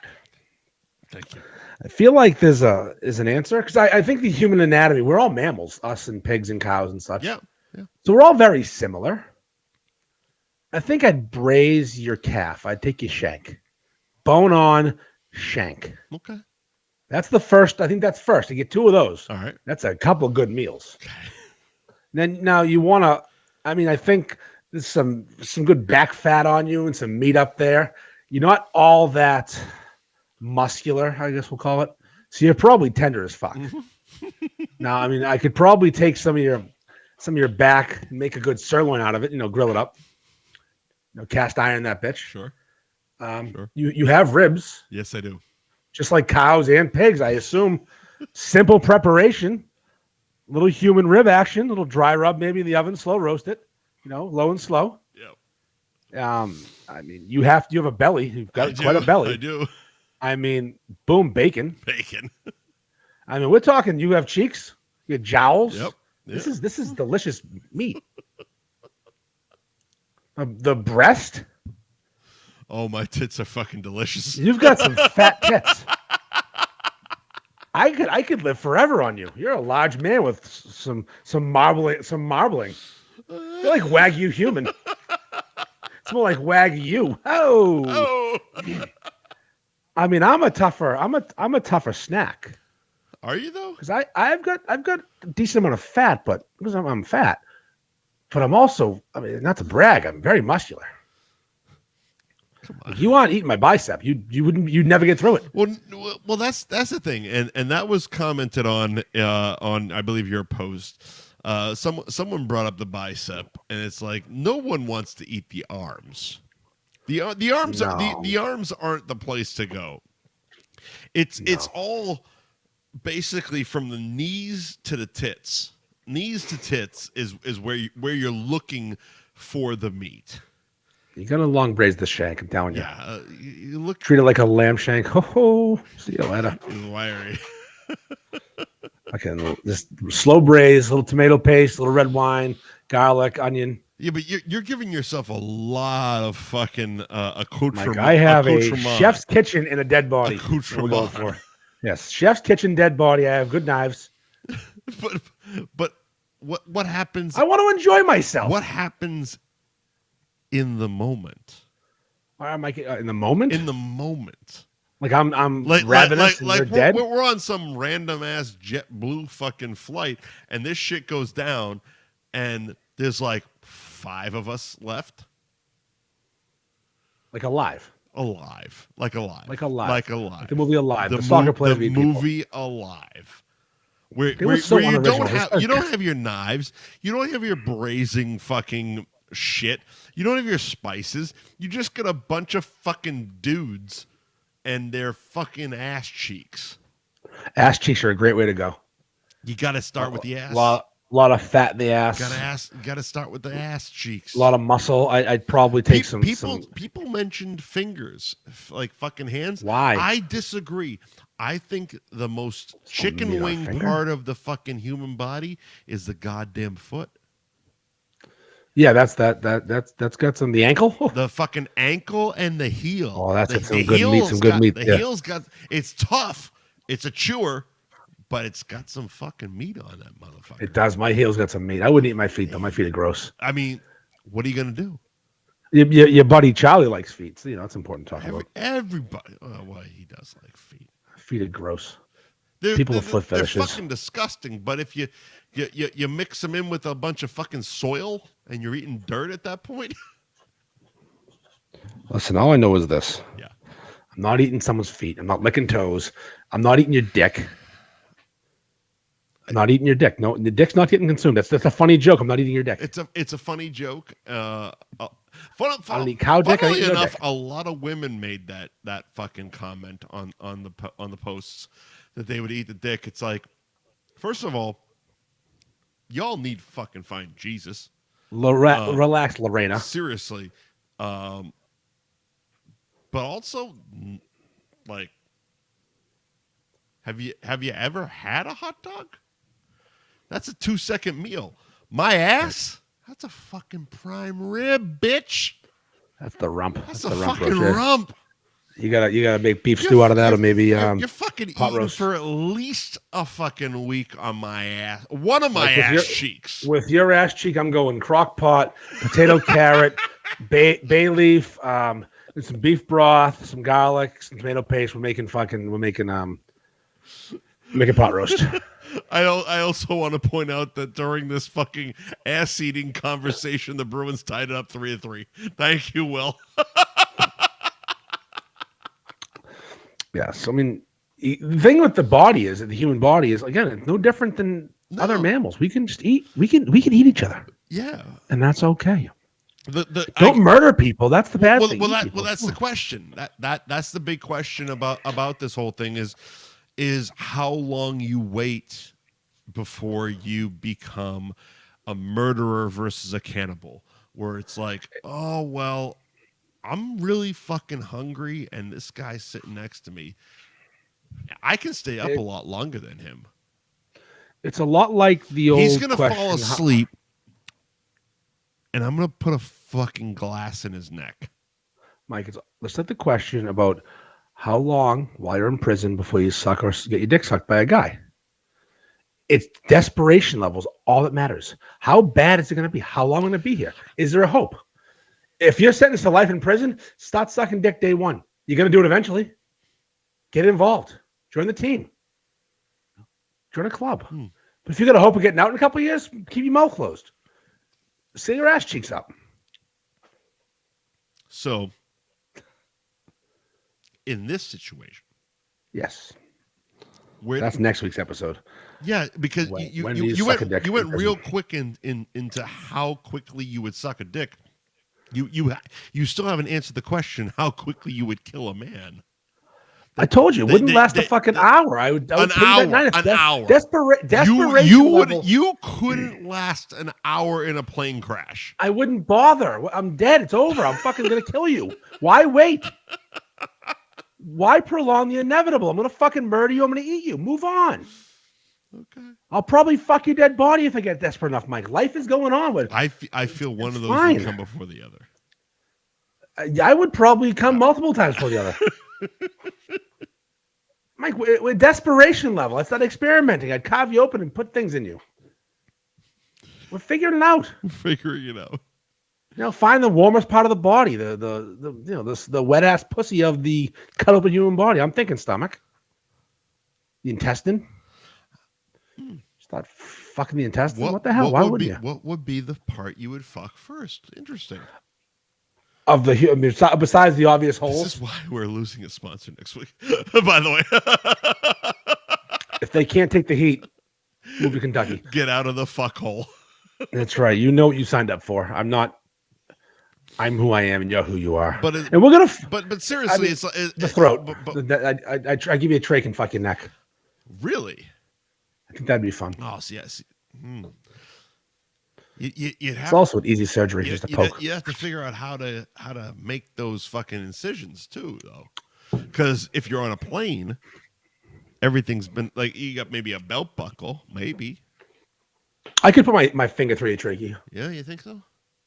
Thank you. I feel like there's an answer because I think the human anatomy, we're all mammals, us and pigs and cows and such. Yeah. So we're all very similar. I think I'd braise your calf. I'd take your shank. Bone on, shank. Okay. That's the first. I think that's first. You get 2 of those. All right. That's a couple of good meals. Okay. Then now you want to, I think there's some good back fat on you and some meat up there. You're not all that muscular, I guess we'll call it. So you're probably tender as fuck. Now, I could probably take some of your back and make a good sirloin out of it, grill it up. Cast iron that bitch. Sure. Sure. You have ribs. Yes, I do. Just like cows and pigs, I assume. Simple preparation. Little human rib action. Little dry rub maybe in the oven. Slow roast it. Low and slow. Yep. You have a belly. You've got quite a belly. I do. Boom, bacon. Bacon. We're talking. You have cheeks. You have jowls. Yep. This is delicious meat. The breast. Oh, my tits are fucking delicious. You've got some fat tits. I could live forever on you. You're a large man with some marbling. You're like Wagyu human. It's more like Wagyu. Oh. I'm a tougher snack. Are you though? Because I've got a decent amount of fat, but because I'm fat. But I'm also, not to brag, I'm very muscular. Come on. If you want to eat my bicep, you'd never get through it. Well, that's the thing, and that was commented on I believe your post. Someone brought up the bicep, and it's like no one wants to eat the arms. The arms the arms aren't the place to go. It's all basically from the knees to the tits. Knees to tits is where you're looking for the meat. You gotta long braise the shank. I'm telling you. Yeah, treat it like a lamb shank. Ho, see you later. Wiry. Okay, just slow braise, a little tomato paste, a little red wine, garlic, onion. Yeah, but you're giving yourself a lot of fucking accoutrement. I have a chef's kitchen in a dead body. Accoutrement. For. Yes, chef's kitchen, dead body. I have good knives. But what happens? I want to enjoy myself. What happens in the moment? Am I in the moment? In the moment. Like I'm ravenous and you're dead? We're on some random ass JetBlue fucking flight, and this shit goes down, and there's like 5 of us left. Like alive. Alive. Like alive. Like alive. Like alive. Like the movie Alive. The soccer player. The movie Alive. where you don't have your knives, you don't have your braising fucking shit, you don't have your spices. You just got a bunch of fucking dudes and their fucking ass cheeks. Ass cheeks are a great way to go. You got to start with the ass. A lot of fat in the ass. Got to start with the ass cheeks. A lot of muscle. I'd probably take some. People mentioned fingers, like fucking hands. Why? I disagree. I think the most chicken wing part of the fucking human body is the goddamn foot. Yeah, that's got some the ankle. The fucking ankle and the heel. Oh, that's got some good meat. Some good meat. The heel's got. It's tough. It's a chewer, but it's got some fucking meat on that motherfucker. It does. My heel's got some meat. I wouldn't eat my feet though. My feet are gross. I mean, what are you gonna do? Your buddy Charlie likes feet. So, it's important to talk about. Everybody. Well, he does like feet. Feet are gross. People with foot fetishes. They're fucking disgusting. But if you mix them in with a bunch of fucking soil and you're eating dirt at that point. Listen, all I know is this. Yeah. I'm not eating someone's feet. I'm not licking toes. I'm not eating your dick. I'm not eating your dick. No, the dick's not getting consumed. That's a funny joke. I'm not eating your dick. It's a funny joke. I don't eat cow dick. Funnily enough, a lot of women made that fucking comment on the posts that they would eat the dick. It's like, first of all, y'all need to fucking find Jesus. Relax, Lorena. Seriously. But also, like, have you ever had a hot dog? That's a 2-second meal. My ass? That's a fucking prime rib, bitch. That's the rump. That's the fucking rump. You gotta make beef stew out of that, or maybe you're fucking eating roast for at least a fucking week on my ass. One of my ass cheeks. With your ass cheek, I'm going crock pot, potato, carrot, bay leaf, and some beef broth, some garlic, some tomato paste. We're making pot roast. I also want to point out that during this fucking ass-eating conversation, the Bruins tied it up 3-3. Thank you, Will. Yes, I mean, the thing with the body is that the human body is, again, it's no different than other mammals. We can just eat. We can eat each other. Yeah, and that's okay. Don't murder people. That's the bad thing. Well, that's the question. That's the big question about this whole thing is how long you wait before you become a murderer versus a cannibal, where it's like, oh, well, I'm really fucking hungry and this guy's sitting next to me. I can stay up a lot longer than him. It's a lot like the old He's going to fall asleep and I'm going to put a fucking glass in his neck. Mike, let's let the question about how long while you're in prison before you suck or get your dick sucked by a guy. It's desperation levels, all that matters. How bad is it going to be? How long am I going to be here? Is there a hope? If you're sentenced to life in prison, start sucking dick day one. You're going to do it eventually. Get involved. Join the team. Join a club. But if you got a hope of getting out in a couple of years, keep your mouth closed. Sit your ass cheeks up. So, in this situation. Yes. That's next week's episode. Yeah, because you went real quick into how quickly you would suck a dick. You still haven't answered the question how quickly you would kill a man. I told you it wouldn't last a fucking hour. I would an hour. Desperation. You couldn't last an hour in a plane crash. I wouldn't bother. I'm dead. It's over. I'm fucking gonna kill you. Why wait? Why prolong the inevitable? I'm gonna fucking murder you. I'm gonna eat you. Move on. Okay. I'll probably fuck your dead body if I get desperate enough, Mike. Life is going on with. I feel one of those would come before the other. I would probably come multiple times before the other. Mike, with desperation level, it's not experimenting. I'd carve you open and put things in you. We're figuring it out. Find the warmest part of the body, the wet ass pussy of the cut open human body. I'm thinking stomach, the intestine. Start fucking the intestine. What the hell? Why wouldn't you? What would be the part you would fuck first? Interesting. Of the besides the obvious holes. This is why we're losing a sponsor next week. By the way, if they can't take the heat, Move to Kentucky. Get out of the fuck hole. That's right. You know what you signed up for. I'm who I am, and you're who you are. And we're gonna. But seriously, it's the throat. I give you a trach and fuck your neck. Really? I think that'd be fun. Oh, yes. You'd have. It's also an easy surgery, just a poke. You have to figure out how to make those fucking incisions too, though, because if you're on a plane, everything's been like you got maybe a belt buckle, maybe. I could put my finger through your trachea. Yeah, you think so?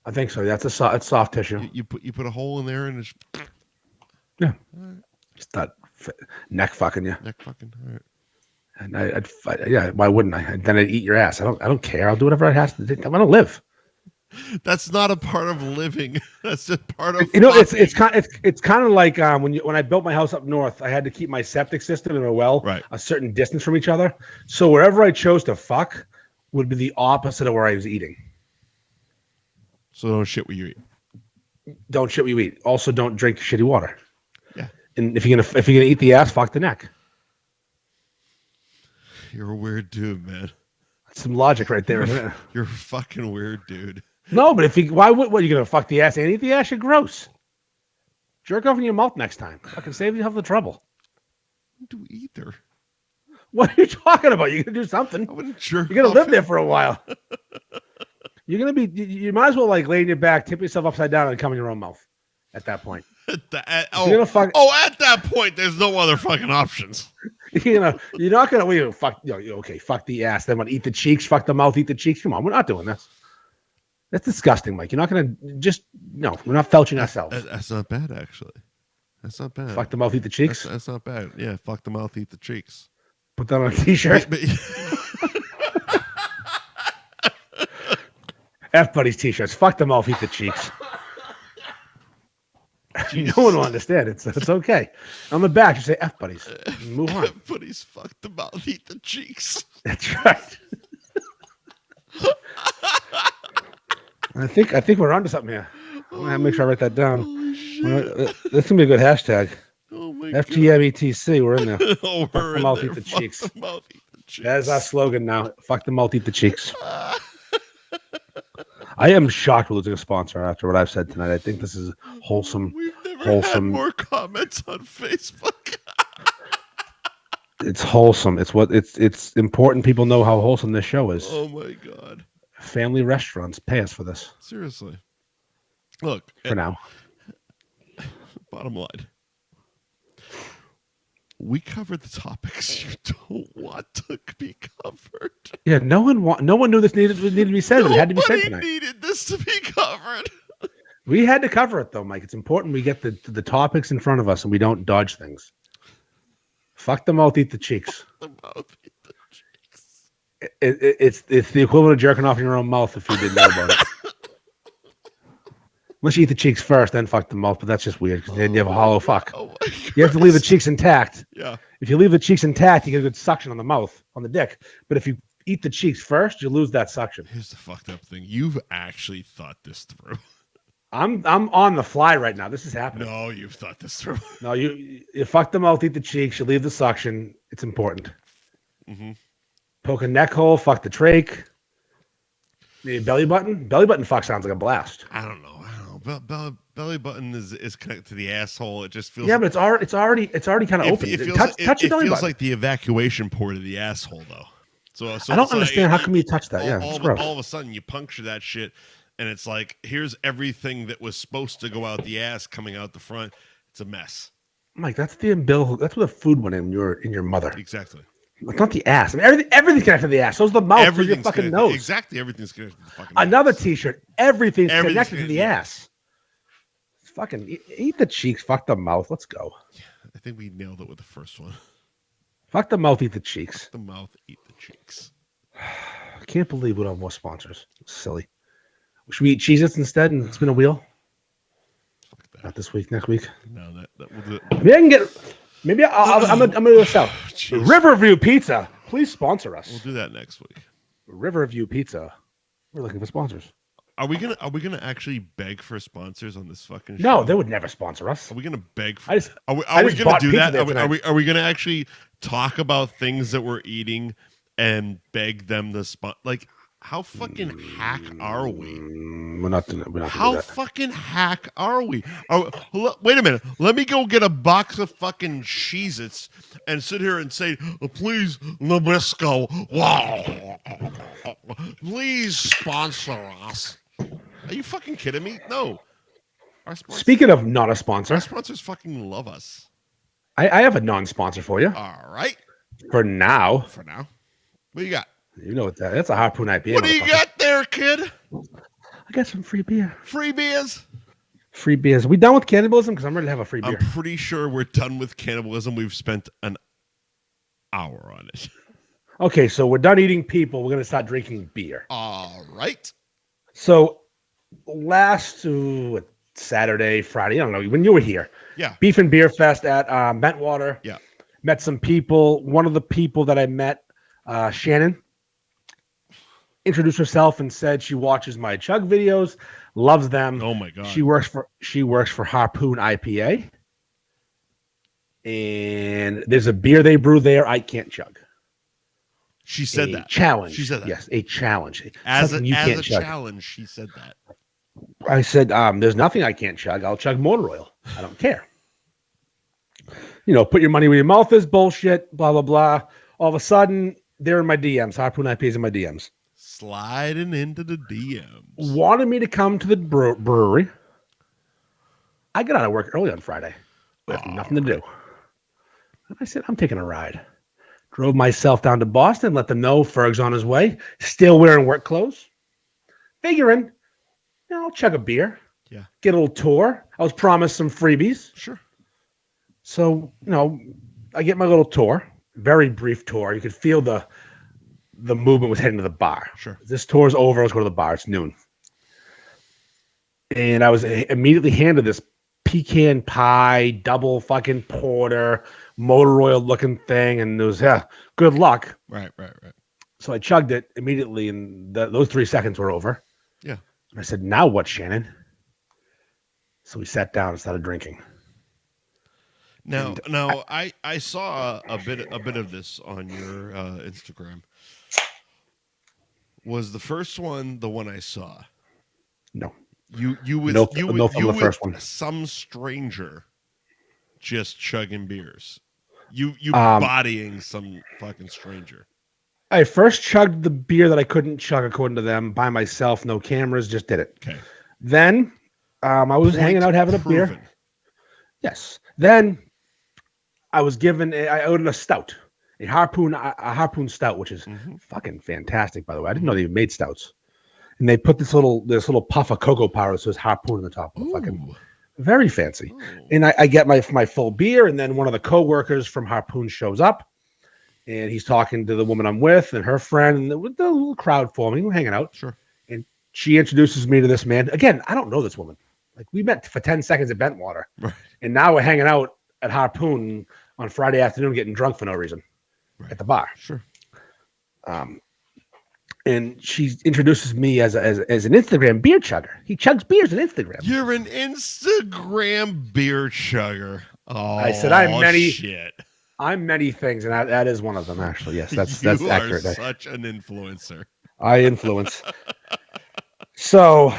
I think so. That's it's soft tissue. You put a hole in there and it's. Yeah. Right. Just that neck fucking you. Neck fucking. All right. And why wouldn't I? Then I'd eat your ass. I don't care. I'll do whatever I have to do. I'm gonna live. That's not a part of living. That's just part of. It's kind of like when I built my house up north, I had to keep my septic system and a well a certain distance from each other. So wherever I chose to fuck would be the opposite of where I was eating. So don't shit what you eat. Don't shit what you eat. Also, don't drink shitty water. Yeah. And if you're gonna eat the ass, fuck the neck. You're a weird dude, man. That's some logic right there, isn't it? You're a fucking weird dude. No, but why would you gonna fuck the ass and eat the ass? You're gross. Jerk off in your mouth next time. Fucking save yourself the trouble. I don't do either. What are you talking about? You're gonna do something. I wouldn't jerk. You're gonna live there for a while. You're gonna be. You might as well like lay on your back, tip yourself upside down, and come in your own mouth. At that point. At that point, there's no other fucking options. You're not gonna fuck. Okay, fuck the ass. Then eat the cheeks. Fuck the mouth. Eat the cheeks. Come on, we're not doing this. That's disgusting, Mike. You're not gonna we're not felching ourselves. That's not bad, actually. That's not bad. Fuck the mouth. Eat the cheeks. That's not bad. Yeah, fuck the mouth. Eat the cheeks. Put that on a t-shirt. F buddies t-shirts. Fuck them off. Eat the cheeks. No one will understand. It's okay. On the back, you say F buddies. Move on. F buddies. Fuck the mouth. Eat the cheeks. That's right. I think we're onto something here. I'm gonna make sure I write that down. This can be a good hashtag. Oh my FGMETC. We're in there. Oh, fuck the mouth. Eat the cheeks. The mouth, eat the cheeks. That's our slogan now. Fuck the mouth. Eat the cheeks. I am shocked we're losing a sponsor after what I've said tonight. I think this is wholesome. We've never had more comments on Facebook. It's wholesome. It's important people know how wholesome this show is. Oh my God. Family restaurants pay us for this. Seriously. Look. For now. Bottom line. We covered the topics you don't want to be covered. Yeah, no one knew this needed to be said. It had to be said tonight. Nobody needed this to be covered. We had to cover it though, Mike. It's important we get the topics in front of us and we don't dodge things. Fuck the mouth, eat the cheeks. Fuck the mouth, eat the cheeks. It's the equivalent of jerking off in your own mouth if you didn't know about it. Unless you eat the cheeks first, then fuck the mouth, but that's just weird because then you have a hollow fuck. You have to leave the cheeks intact. Yeah. If you leave the cheeks intact, you get a good suction on the mouth, on the dick. But if you eat the cheeks first, you lose that suction. Here's the fucked up thing. You've actually thought this through. I'm on the fly right now. This is happening. No, you've thought this through. No, you fuck the mouth, eat the cheeks, you leave the suction. It's important. Mm-hmm. Poke a neck hole, fuck the trach. The belly button? Belly button fuck sounds like a blast. I don't know. Belly button is connected to the asshole. It just feels. Yeah, but it's already kind of open. Touch your belly button. It feels like the evacuation port of the asshole, though. So I don't understand how come you touch that. All of a sudden you puncture that shit, and it's like here's everything that was supposed to go out the ass coming out the front. It's a mess. Mike, that's the umbilical. That's where the food went in your mother. Exactly. It's not the ass. I mean, everything's connected to the ass. So's the mouth. So's your fucking nose. Exactly. Everything's connected to the fucking Another ass. T-shirt. Everything's connected to the ass. Fucking eat the cheeks. Fuck the mouth. Let's go. Yeah, I think we nailed it with the first one. Fuck the mouth. Eat the cheeks. Fuck the mouth. Eat the cheeks. I can't believe we don't have more sponsors. It's silly. Should we eat Cheez-Its instead and spin a wheel? Fuck that. Not this week. Next week. No, that will do it. Maybe I can get. Maybe I'm gonna do this out. Riverview Pizza, please sponsor us. We'll do that next week. Riverview Pizza, we're looking for sponsors. Are we gonna actually beg for sponsors on this fucking show? No, they would never sponsor us. Are we gonna beg for? Are we gonna do that? Are we gonna actually talk about things that we're eating and beg them to sponsor. Like, how fucking hack are we? We're not doing that. How fucking hack are we? Wait a minute. Let me go get a box of fucking Cheez-Its and sit here and say, please, Nabisco, wow, please sponsor us. Are you fucking kidding me? No. Speaking of not a sponsor. Our sponsors fucking love us. I have a non-sponsor for you. All right. For now. What do you got? You know what that's a Harpoon IPA. What do you got there, kid? I got some free beer. Free beers? Free beers. Are we done with cannibalism? Because I'm ready to have a free beer. I'm pretty sure we're done with cannibalism. We've spent an hour on it. Okay, so we're done eating people. We're going to start drinking beer. All right. So last Saturday, Friday, I don't know, when you were here. Yeah. Beef and Beer Fest at Bentwater. Yeah. Met some people. One of the people that I met, Shannon, introduced herself and said she watches my chug videos, loves them. Oh my god. She works for Harpoon IPA. And there's a beer they brew there I can't chug. She said that. Challenge. She said that. Yes, a challenge. As a challenge, she said that. I said, there's nothing I can't chug. I'll chug motor oil. I don't care. Put your money where your mouth is, bullshit, blah, blah, blah. All of a sudden, they're in my DMs. Harpoon IPA's in my DMs. Sliding into the DMs. Wanted me to come to the brewery. I got out of work early on Friday. With nothing to do. And I said, I'm taking a ride. Drove myself down to Boston, let them know Ferg's on his way. Still wearing work clothes. Figuring, I'll chug a beer. Yeah. Get a little tour. I was promised some freebies. Sure. So, I get my little tour. Very brief tour. You could feel the movement was heading to the bar. Sure. This tour's over. Let's go to the bar. It's noon. And I was immediately handed this pecan pie, double fucking porter, motor oil looking thing. And it was, good luck. Right. So I chugged it immediately, and those 3 seconds were over. Yeah. And I said, now what, Shannon? So we sat down and started drinking. Now, I saw a bit of this on your Instagram. Was the first one the one I saw? No. You with the first one. Some stranger just chugging beers. You bodying some fucking stranger. I first chugged the beer that I couldn't chug according to them by myself, no cameras, just did it. Okay. Then I was hanging out having a beer. Yes. Then I ordered a stout, a harpoon stout, which is fucking fantastic, by the way. I didn't know they even made stouts. And they put this little puff of cocoa powder that says harpoon on the top. Fucking very fancy. Ooh. And I get my full beer, and then one of the co-workers from Harpoon shows up, and he's talking to the woman I'm with and her friend, and the little crowd forming. We're hanging out. Sure. And she introduces me to this man. Again, I don't know this woman. Like, we met for 10 seconds at Bentwater. Right. And now we're hanging out at Harpoon on Friday afternoon getting drunk for no reason at the bar. Sure. And she introduces me as an Instagram beer chugger. He chugs beers on Instagram. You're an Instagram beer chugger. Oh, I said I'm many. Shit. I'm many things, and that is one of them. Actually, yes, that's accurate. You are such an influencer. I influence. So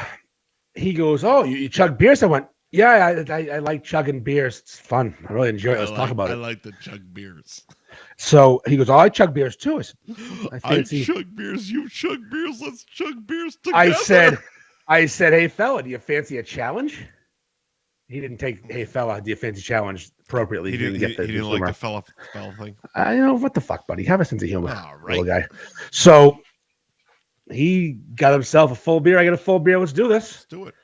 he goes, "Oh, you chug beers?" I went, "Yeah, I like chugging beers. It's fun. I really enjoy it. Let's talk about it." I like to chug beers. So he goes, "Oh, I chug beers too." I said, I chug beers. You chug beers. Let's chug beers together. I said, "Hey fella, do you fancy a challenge?" He didn't take "Hey fella, do you fancy challenge" appropriately. He didn't like the fella thing. What the fuck, buddy? Have a sense of humor, little guy. So he got himself a full beer. I got a full beer. Let's do this. Let's do it.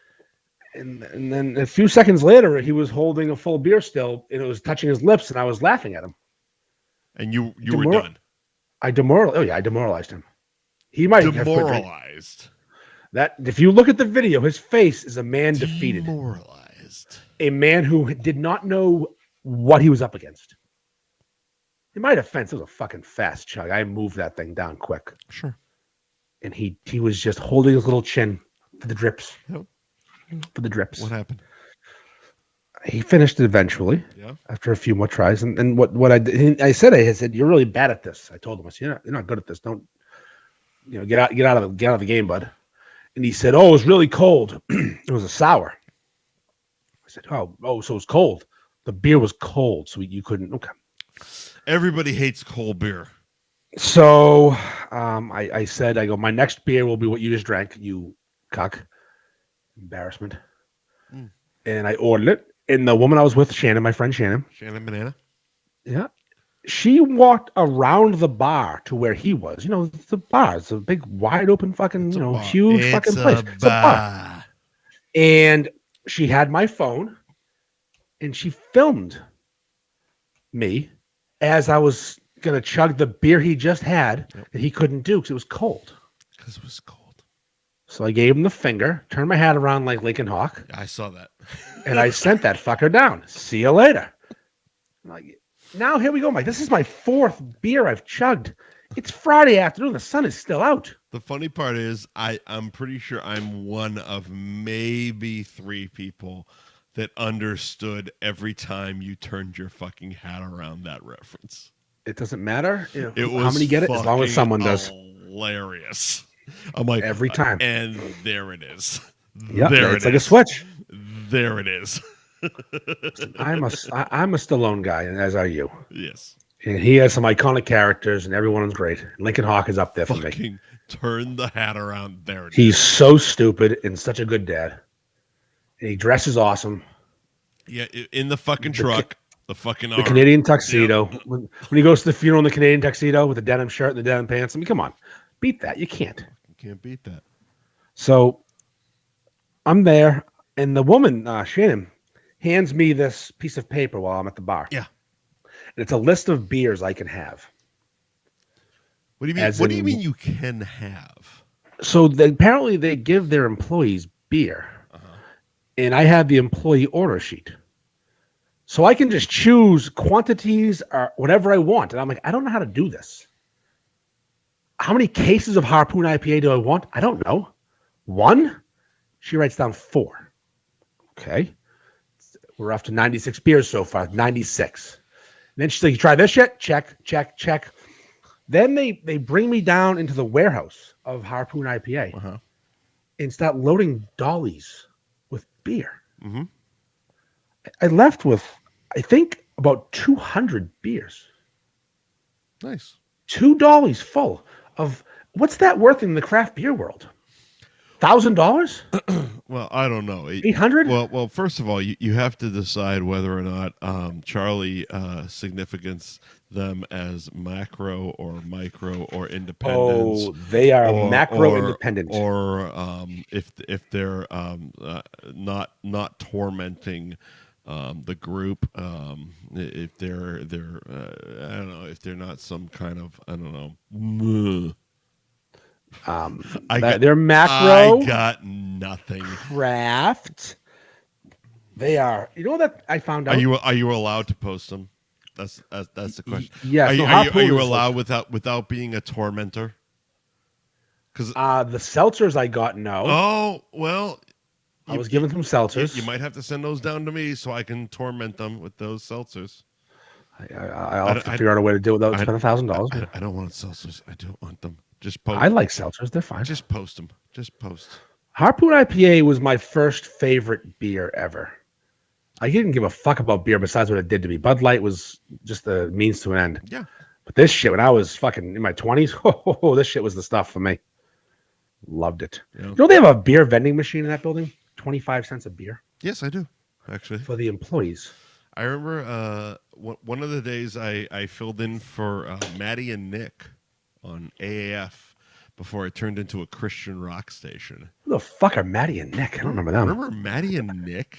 And then a few seconds later, he was holding a full beer still, and it was touching his lips, and I was laughing at him. And you were done. I demoralized him. He might have demoralized. That if you look at the video, his face is a man defeated. Demoralized. A man who did not know what he was up against. In my defense, it was a fucking fast chug. I moved that thing down quick. Sure. And he was just holding his little chin for the drips. Yep. For the drips. What happened? He finished it eventually. Yeah. After a few more tries, and what I did, I said, you're really bad at this. I told him, I said, you're not good at this. Don't, get out of the game, bud. And he said, oh, it was really cold. It was a sour. I said, oh, so it was cold. The beer was cold, so you couldn't. Okay. Everybody hates cold beer. So I said, I go, my next beer will be what you just drank, you cuck. Embarrassment. And I ordered it. And the woman I was with, Shannon, my friend Shannon. Shannon Banana. Yeah. She walked around the bar to where he was. The bar. It's a big, wide open fucking, huge fucking place. It's a bar. And she had my phone, and she filmed me as I was going to chug the beer he just had that he couldn't do because it was cold. Because it was cold. So I gave him the finger, turned my hat around like Lincoln Hawk. I saw that. And I sent that fucker down. See you later. Now here we go, Mike. This is my fourth beer I've chugged. It's Friday afternoon. The sun is still out. The funny part is I'm pretty sure I'm one of maybe 3 people that understood every time you turned your fucking hat around that reference. It doesn't matter how many get it, as long as someone does. Hilarious. I'm like, every time. And there it is. Yeah, it's like a switch. There it is. I'm a Stallone guy, and as are you. Yes. And he has some iconic characters, and everyone's great. Lincoln Hawk is up there for me. Turn the hat around. There it is. He's so stupid and such a good dad. And he dresses awesome. Yeah, in the fucking truck. The Canadian tuxedo. Yep. When he goes to the funeral in the Canadian tuxedo with the denim shirt and the denim pants. I mean, come on. Beat that. You can't. You can't beat that. So I'm there, and the woman, Shannon, hands me this piece of paper while I'm at the bar. Yeah. And it's a list of beers I can have. What do you mean? What do you mean you can have? So apparently they give their employees beer. And I have the employee order sheet. So I can just choose quantities or whatever I want. And I'm like, I don't know how to do this. How many cases of Harpoon IPA do I want? I don't know. 1? She writes down 4. Okay. We're up to 96 beers so far. 96. And then she's like, you try this yet? Check, check, check. Then they bring me down into the warehouse of Harpoon IPA and start loading dollies with beer. Mm-hmm. I left with, I think, about 200 beers. Nice. 2 dollies full of, what's that worth in the craft beer world? $1,000? Well, I don't know. 800? Well, first of all, you have to decide whether or not Charlie significance them as macro or micro or independent. Oh, they are macro independent. Or if they're not tormenting the group, if they're I don't know, if they're not some kind of, I don't know. They're macro. I got nothing. Craft. They are. You know that I found out. Are you allowed to post them? That's the question. Yeah. Are you allowed without being a tormentor? Because the seltzers I got, no. Oh well. I was given some seltzers. You might have to send those down to me so I can torment them with those seltzers. I'll have to figure out a way to do it without spending $1,000. I don't want seltzers. I don't want them. Just post. I like seltzers. They're fine. Just post them. Just post. Harpoon IPA was my first favorite beer ever. I didn't give a fuck about beer besides what it did to me. Bud Light was just the means to an end. Yeah. But this shit, when I was fucking in my 20s, this shit was the stuff for me. Loved it. Yeah. You know they have a beer vending machine in that building? 25 cents a beer. Yes, I do, actually. For the employees. I remember one of the days I filled in for Maddie and Nick on AAF before it turned into a Christian rock station. Who the fuck are Maddie and Nick? I don't remember them. Remember Maddie and Nick?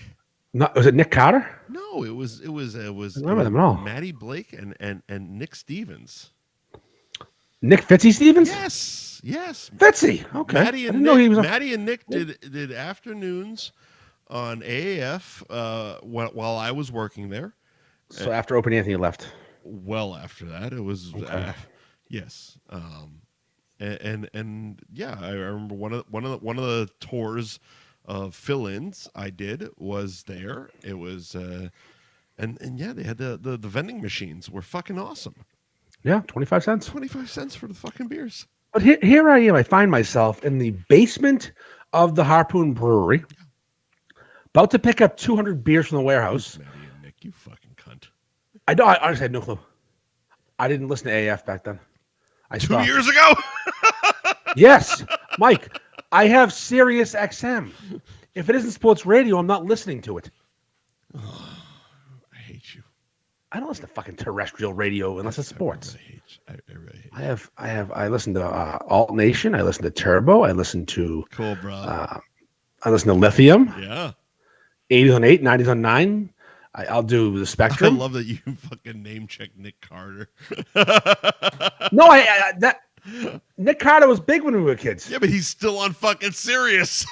No, was it Nick Carter? No, it was. I remember them at all. Maddie Blake and Nick Stevens. Nick Fitzy Stevens? Yes. Fitzy. Okay. Maddie and Nick did afternoons on AAF while I was working there. So after Open Anthony left. Well, after that, it was yes. And yeah, I remember one of the tours fill-ins I did was there. It was and yeah, they had the vending machines were fucking awesome. Yeah, 25 cents. 25 cents for the fucking beers. But here I am. I find myself in the basement of the Harpoon Brewery, about to pick up 200 beers from the warehouse. Maddie and Nick, you fucking cunt. I honestly had no clue. I didn't listen to AF back then. I 2 stopped. years ago? Yes, Mike. I have Sirius XM. If it isn't sports radio, I'm not listening to it. Oh, I hate you. I don't listen to fucking terrestrial radio unless it's sports. I really hate you. I listen to Alt Nation. I listen to Turbo. I listen to Cool, bro. I listen to Lithium. Yeah. 80s on 8, 90s on 9. I'll do the Spectrum. I love that you fucking name check Nick Carter. No, that Nick Carter was big when we were kids. Yeah, but he's still on fucking Sirius.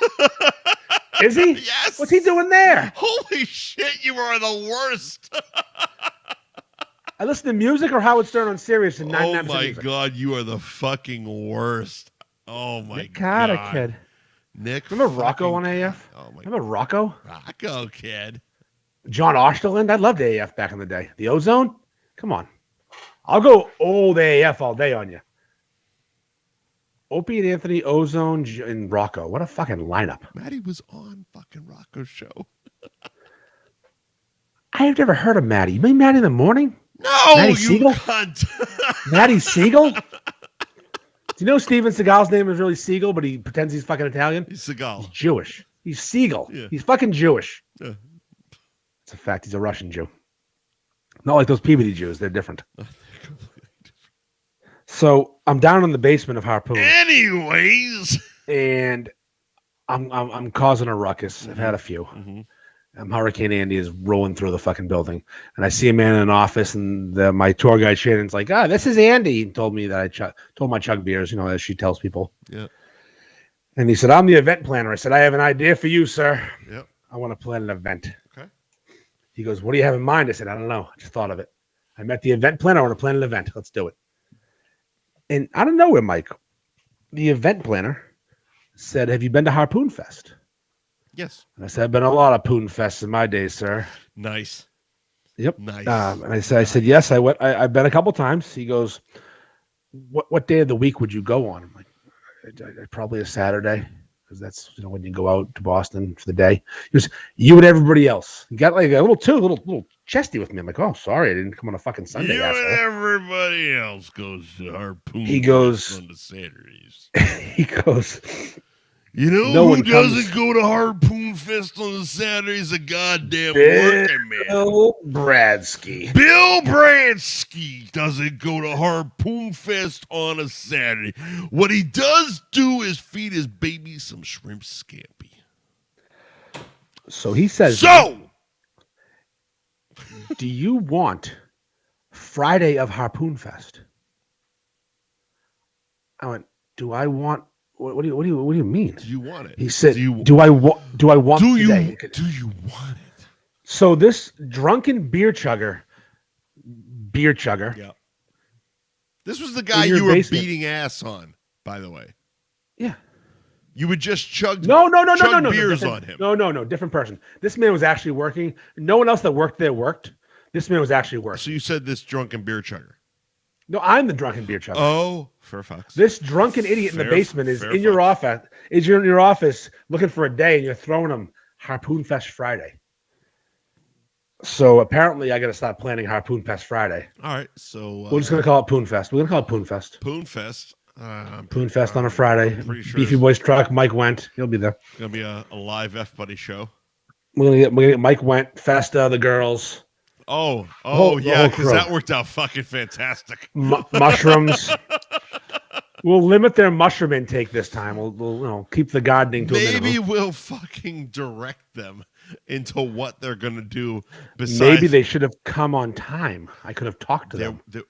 Is he? Yes. What's he doing there? Holy shit, you are the worst. I listen to music or Howard Stern on Sirius and 99% Oh my music. God, you are the fucking worst. Oh my Nick Carter, God. kid. Nick. Remember Rocco on AF? Oh my. Remember Rocco? Rocco, kid. John Osterland. I loved AF back in the day. The Ozone? Come on. I'll go old AF all day on you. Opie and Anthony, Ozone, and Rocco. What a fucking lineup. Maddie was on fucking Rocco's show. I've never heard of Maddie. You mean Maddie in the morning? No, Maddie you Siegel? cunt. Maddie Siegel? Do you know Steven Seagal's name is really Siegel, but he pretends he's fucking Italian? He's Seagal. He's Jewish. He's Siegel. Yeah. He's fucking Jewish. Yeah. It's a fact. He's a Russian Jew. Not like those Peabody Jews. They're different. So I'm down in the basement of Harpoon. Anyways. And I'm causing a ruckus. I've had a few. Mm-hmm. Hurricane Andy is rolling through the fucking building, and I see a man in an office, and my tour guide Shannon's like, this is Andy. He told me that I told my chug beers, as she tells people. Yeah. And he said, I'm the event planner. I said, I have an idea for you, sir. Yep. I want to plan an event. Okay. He goes, what do you have in mind? I said, I don't know. I just thought of it. I met the event planner. I want to plan an event. Let's do it. And I don't know where Mike, the event planner, said, have you been to Harpoon Fest? Yes. And I said, I've been to a lot of Poon Fests in my days, sir. Nice. Yep. Nice. And I said, yes, I went. I've been a couple times. He goes, what day of the week would you go on? I'm like, probably a Saturday, because that's when you go out to Boston for the day. He goes, you and everybody else. He got like a little chesty with me. I'm like, oh, sorry, I didn't come on a fucking Sunday. You asshole. and everybody else goes to Harpoon. He goes on the Saturdays. He goes. No who doesn't go to Harpoon Fest on the Saturdays? A goddamn working man. Bill Bradsky. Bill Bradsky doesn't go to Harpoon Fest on a Saturday. What he does do is feed his baby some shrimp scampi. So he says, do you want Friday of Harpoon Fest? I went, do I want? What do you mean? Do you want it? He said, do I want today? Do you want it? So this drunken beer chugger. Yeah. This was the guy you were beating ass on, by the way. Yeah. You would just chug no beers on him. No, different person. This man was actually working. No one else that worked there worked. This man was actually working. So you said this drunken beer chugger. No, I'm the drunken beer chugger. Oh, fair fucks. This drunken idiot in the basement is in your office. You're in your office looking for a day, and you're throwing him Harpoon Fest Friday. So apparently, I got to start planning Harpoon Fest Friday. All right, so we're just gonna call it Poon Fest. We're gonna call it Poon Fest. Poon Fest. Poon Fest on a Friday. Sure Beefy Boys truck. Mike Wendt. He'll be there. It's gonna be a live F Buddy show. We're gonna get Mike Wendt, Festa, the girls. Oh, yeah, because that worked out fucking fantastic. Mushrooms. We'll limit their mushroom intake this time. We'll keep the gardening to a minimum. Maybe we'll fucking direct them into what they're gonna do. Besides, maybe they should have come on time. I could have talked to them. That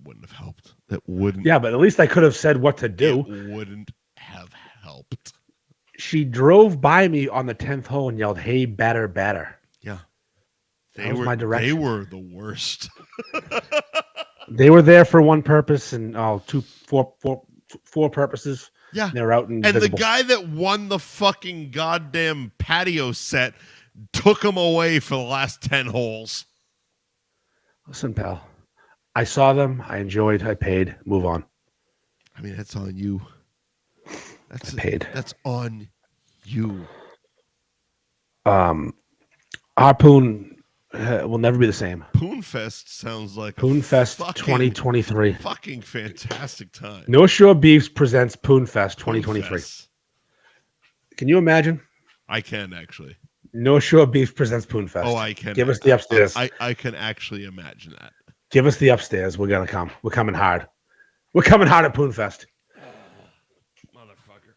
wouldn't have helped. That wouldn't. Yeah, but at least I could have said what to do. It wouldn't have helped. She drove by me on the 10th hole and yelled, "Hey, batter." Yeah. That was my direction. They were the worst. They were there for one purpose and four purposes. Yeah. They're out and the guy that won the fucking goddamn patio set took him away for the last 10 holes. Listen, pal. I saw them. I enjoyed. I paid. Move on. I mean, that's on you. I paid. That's on you. Harpoon will never be the same. Poonfest sounds like Poonfest 2023. Fucking fantastic time. No Shore Beefs presents Poonfest 2023. Poonfest. Can you imagine? I can actually. No Shore Beef presents Poonfest. Oh, I can. Give us the upstairs. I can actually imagine that. Give us the upstairs. We're gonna come. We're coming hard. We're coming hard at Poonfest. Motherfucker.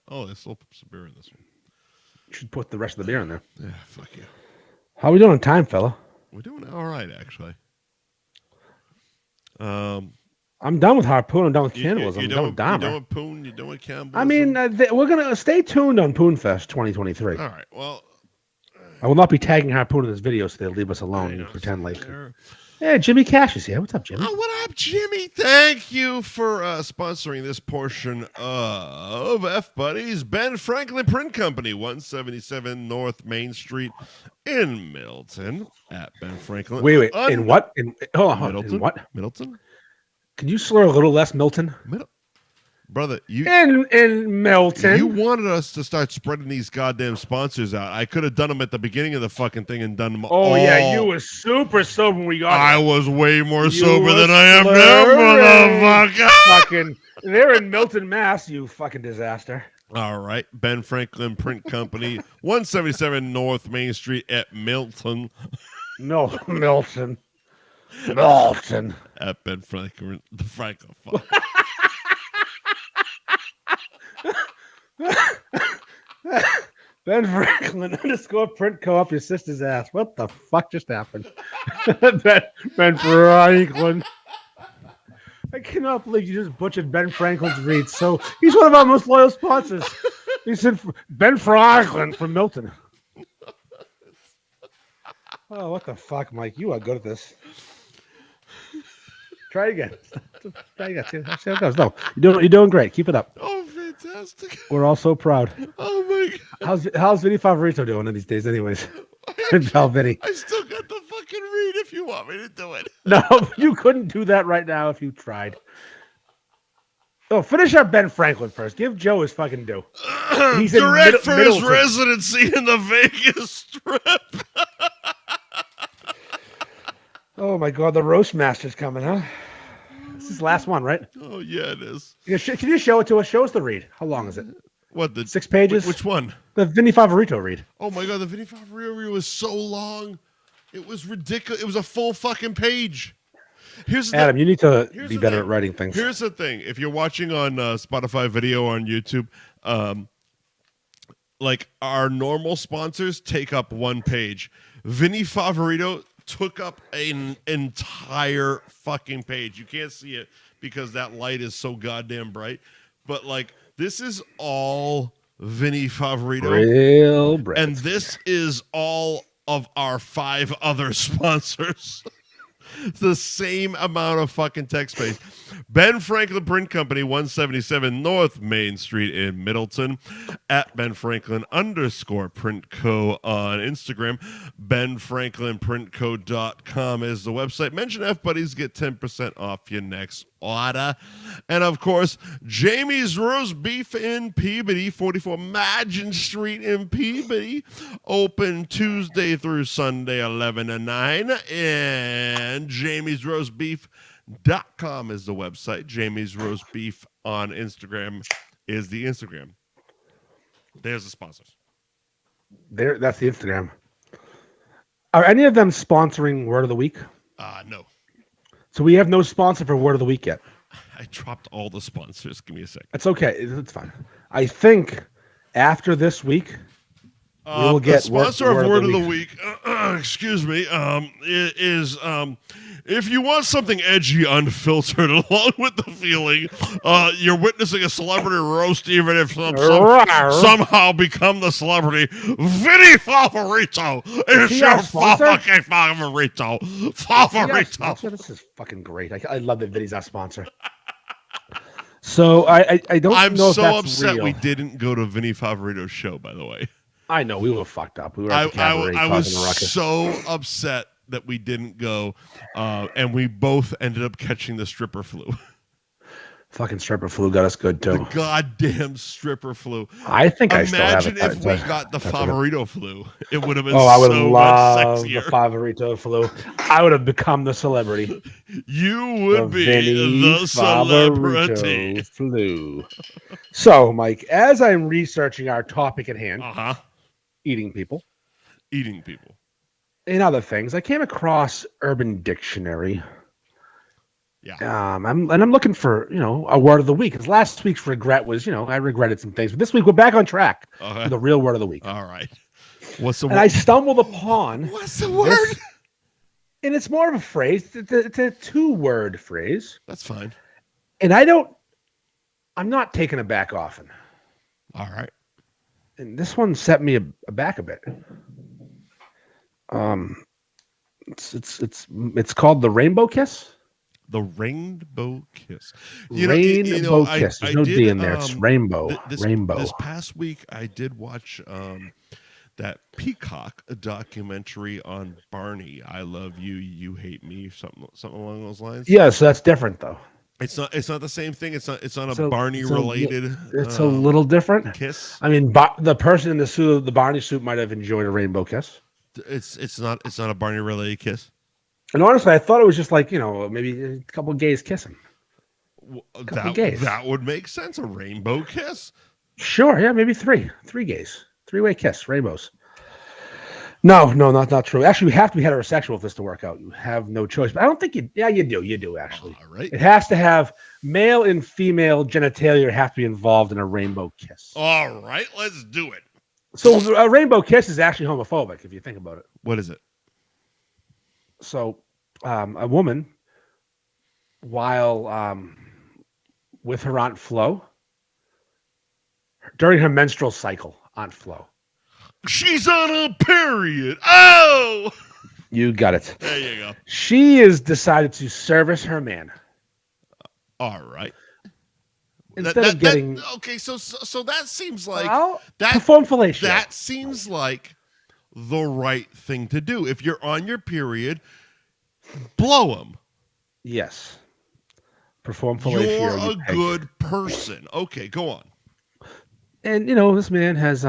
There's still some beer in this one. You should put the rest of the beer in there. Yeah, fuck you. How are we doing on time, fella? We're doing all right, actually. I'm done with Harpoon. I'm done with cannibalism. I'm done with Dahmer. You're doing Poon. You're doing cannibalism. I mean, we're going to stay tuned on Poonfest 2023. All right. Well, I will not be tagging Harpoon in this video, so they'll leave us alone and pretend like. Yeah, Jimmy Cash is here. What's up, Jimmy? Oh, what up, Jimmy? Thank you for sponsoring this portion of F Buddies. Ben Franklin Print Company, 177 North Main Street in Middleton. At Ben Franklin. Wait. In what? Hold on. Middleton. In what? Middleton. Can you slur a little less, Milton? Brother, in Milton. You wanted us to start spreading these goddamn sponsors out. I could have done them at the beginning of the fucking thing and done them all. Oh, yeah, you were super sober when we got I was way more sober than I am now, motherfucker. They're in Milton, Mass, you fucking disaster. All right. Ben Franklin Print Company, 177 North Main Street at Milton. No, Milton. Milton. At Ben Franklin, the Franklin. Ben Franklin _ print co up your sister's ass. What the fuck just happened? Ben Franklin. I cannot believe you just butchered Ben Franklin's read. So he's one of our most loyal sponsors. He said Ben Franklin from Milton. Oh, what the fuck, Mike? You are good at this. Try again. Try again. See how it goes. No, you're doing great. Keep it up. Oh, fantastic. We're all so proud. Oh, my God. How's Vinny Favorito doing in these days anyways? Pal Vinny. I still got the fucking read if you want me to do it. No, you couldn't do that right now if you tried. Oh, finish up Ben Franklin first. Give Joe his fucking due. He's direct for his residency in the Vegas Strip. Oh, my God. The Roast Master's coming, huh? This is the last one, right? Oh, yeah, it is. Can you show it to us? Show us the read. How long is it? What, the 6 pages? Which one? The Vinny Favorito read. Oh, my God. The Vinny Favorito read was so long. It was ridiculous. It was a full fucking page. Adam, you need to be better at writing things. Here's the thing. If you're watching on Spotify video or on YouTube, like our normal sponsors take up one page. Vinny Favorito took up an entire fucking page. You can't see it because that light is so goddamn bright. But like this is all Vinny Favorito. Real bright. And this is all of our 5 other sponsors. The same amount of fucking text space. Ben Franklin Print Company, 177 North Main Street in Middleton. At Ben Franklin _ Print Co. on Instagram. BenFranklinPrintCo.com is the website. Mention F Buddies, get 10% off your next order. And of course, Jamie's Roast Beef in Peabody, 44 Magin Street in Peabody. Open Tuesday through Sunday, 11 to 9. And JamiesRoastBeef.com is the website. Jamie's Roast Beef on Instagram is the Instagram. There's the sponsors. That's the Instagram. Are any of them sponsoring Word of the Week? No. So we have no sponsor for Word of the Week yet. I dropped all the sponsors. Give me a second. It's okay. It's fine. I think after this week, we will get the sponsor of Word of the Week. Excuse me. Is if you want something edgy, unfiltered, along with the feeling, you're witnessing a celebrity roast, even if somehow become the celebrity. Vinny Favorito is your fucking favorito. Favorito. This is fucking great. I love that Vinny's our sponsor. So I don't know if that's real. I'm so upset we didn't go to Vinny Favorito's show, by the way. I know, we were fucked up. We were at the cabaret I causing was a ruckus. so upset that we didn't go, and we both ended up catching the stripper flu. Fucking stripper flu got us good, too. The goddamn stripper flu. I think I still have it. Imagine if we got the Favorito flu. It would have been I would so love much sexier. The Favorito flu. I would have become the celebrity. You would be the celebrity. Flu. So, Mike, as I'm researching our topic at hand, eating people, and other things, I came across Urban Dictionary. Yeah. I'm looking for, a word of the week. Because last week's regret was, I regretted some things. But this week we're back on track for the real word of the week. All right. What's the word? And I stumbled upon. What's the word? And it's more of a phrase. It's a 2-word phrase. That's fine. And I'm not taking it back often. All right. And this one set me aback a bit. It's called the rainbow kiss. The rainbow kiss. Rainbow kiss. There's no D in there. It's rainbow. Rainbow. This past week, I did watch that Peacock documentary on Barney. I love you, you hate me. Something along those lines. Yeah, so that's different though. It's not the same thing. It's not a Barney related. It's a little different. Kiss. I mean, the person in the Barney suit might have enjoyed a rainbow kiss. It's not a Barney related kiss. And honestly, I thought it was just like, maybe a couple of gays kissing. That would make sense. A rainbow kiss. Sure, yeah, maybe three gays, 3-way kiss, rainbows. No, not true. Actually, we have to be heterosexual for this to work out. You have no choice. But I don't think you do actually. All right. It has to have male and female genitalia have to be involved in a rainbow kiss. All right, let's do it. So a rainbow kiss is actually homophobic if you think about it. What is it? So a woman, while with her Aunt Flo, during her menstrual cycle, Aunt Flo. She's on a period. Oh! You got it. There you go. She has decided to service her man. All right. Instead of getting... Okay, so that seems like... perform fellatio. That seems like the right thing to do. If you're on your period, blow him. Yes. Perform fellatio. You're a good person. Okay, go on. And, this man has...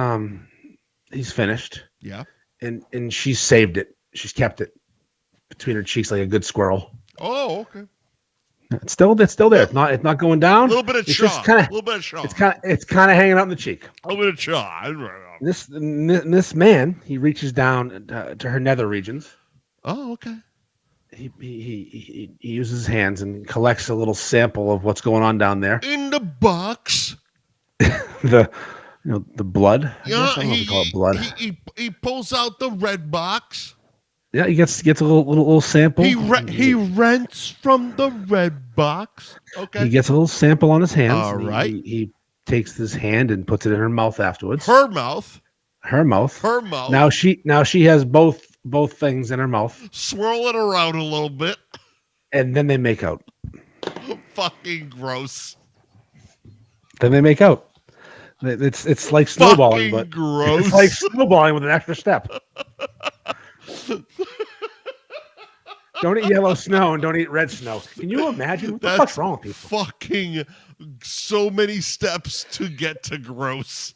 He's finished. Yeah. And she's saved it. She's kept it between her cheeks like a good squirrel. Oh, okay. It's still there. It's not going down. A little bit of chaw. A little bit of chaw. It's kind of hanging out in the cheek. A little bit of chaw. This man, he reaches down to her nether regions. Oh, okay. He uses his hands and collects a little sample of what's going on down there. In the box. The blood. Yeah, I don't know if you call it blood. He pulls out the red box. Yeah, he gets a little sample. He rents from the red box. Okay. He gets a little sample on his hands. All right. He takes his hand and puts it in her mouth afterwards. Her mouth. Now she has both things in her mouth. Swirl it around a little bit. And then they make out. Fucking gross. Then they make out. It's like snowballing, fucking but gross. It's like snowballing with an extra step. Don't eat yellow snow and don't eat red snow. Can you imagine what the fuck's wrong with people? Fucking so many steps to get to gross.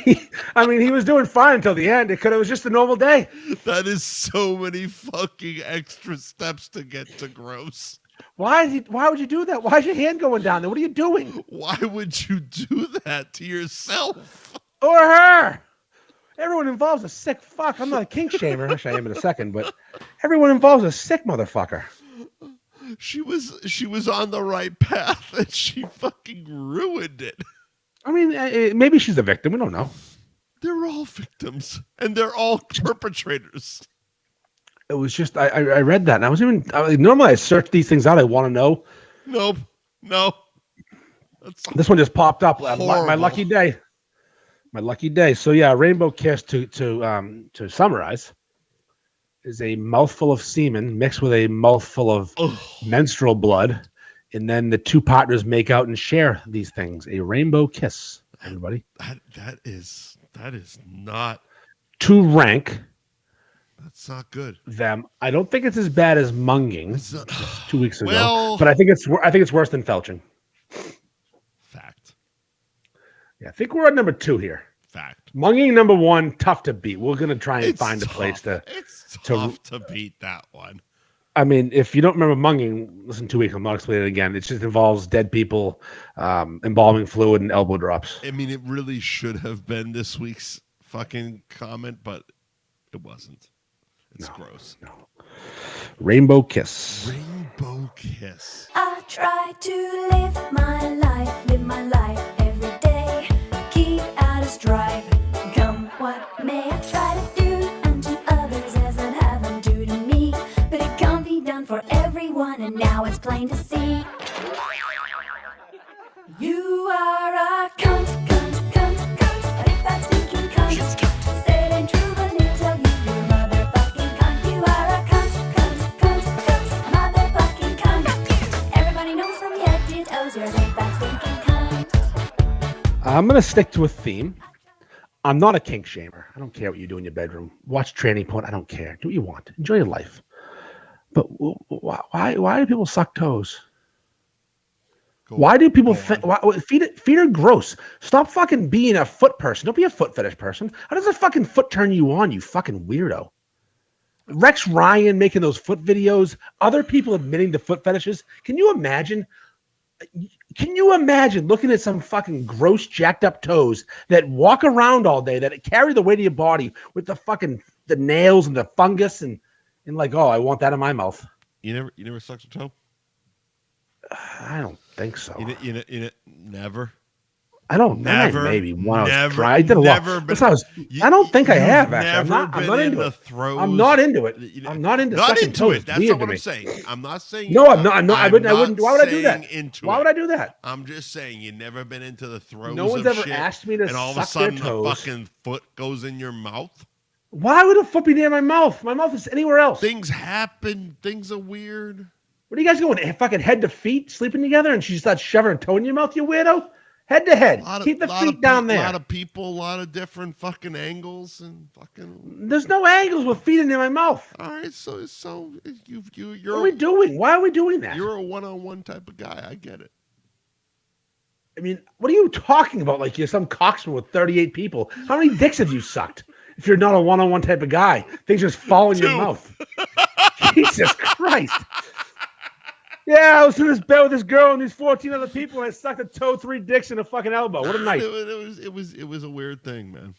He was doing fine until the end. It was just a normal day. That is so many fucking extra steps to get to gross. Why would you do that? Why is your hand going down there? What are you doing? Why would you do that to yourself? Or her? Everyone involves a sick fuck. I'm not a kink shamer. Actually, I am in a second, but everyone involves a sick motherfucker. She was on the right path and she fucking ruined it. I mean, maybe she's a victim. We don't know. They're all victims and they're all perpetrators. It was just I read that and normally I search these things out. I want to know. Nope. No. This one just popped up. My lucky day. My lucky day. So yeah, rainbow kiss to summarize is a mouthful of semen mixed with a mouthful of menstrual blood And then the two partners make out and share these things. A rainbow kiss, everybody. That is not To rank. That's not good. Them. I don't think it's as bad as munging 2 weeks ago. Well, but I think it's worse than felching. Fact. Yeah, I think we're at number 2 here. Fact. Munging number 1, tough to beat. We're gonna try and find a place to. It's tough to beat that one. I mean, if you don't remember munging, listen 2 weeks. I'm not explaining it again. It just involves dead people, embalming fluid, and elbow drops. I mean, it really should have been this week's fucking comment, but it wasn't. It's gross. No. Rainbow kiss. Rainbow kiss. I try to live my life every day. Keep out of strife. Come what may, I try to do unto others as I'd have them do to me. But it can't be done for everyone, and now it's plain to see. You are a cunt. But if that's stinking cunt, say it ain't true, but it tell you you're motherfucking cunt. You are a cunt, motherfucking cunt. Everybody knows from your head to toes you're a big fat stinking cunt. I'm gonna stick to a theme. I'm not a kink shamer. I don't care what you do in your bedroom. Watch tranny porn. I don't care. Do what you want. Enjoy your life. But why do people suck toes? Why do people feet are gross? Stop fucking being a foot person. Don't be a foot fetish person. How does a fucking foot turn you on, you fucking weirdo? Rex Ryan making those foot videos, other people admitting to foot fetishes. Can you imagine? Can you imagine looking at some fucking gross, jacked up toes that walk around all day, that carry the weight of your body with the nails and the fungus and like, oh, I want that in my mouth. You never sucked a toe? I don't think so. You never. I don't. Never. Maybe one. Never. I did a lot. I don't think I have. Actually, I'm not into it. I'm not into it. I'm not into sucking toes. That's not what I'm saying. I'm not saying. No, I'm not. I wouldn't. Why would I do that? Why would I do that? I'm just saying you never been into the throes. No one's of ever shit, asked me to and all of a suck their sudden toes. a fucking foot goes in your mouth. Why would a foot be near my mouth? My mouth is anywhere else. Things happen. Things are weird. What are you guys going? Fucking head to feet, sleeping together, and she just starts shoving her toe in your mouth, you weirdo? Head to head. Keep the feet down there. A lot of people, a lot of different fucking angles and fucking. There's no angles with feet in my mouth. All right, so you're. What are we doing? Why are we doing that? You're a one-on-one type of guy. I get it. I mean, what are you talking about? Like you're some cocksman with 38 people. How many dicks have you sucked? If you're not a one-on-one type of guy, things just fall in your mouth. Jesus Christ. Yeah, I was in this bed with this girl and these 14 other people, and I sucked a toe, 3 dicks, and a fucking elbow. What a night! It was a weird thing, man.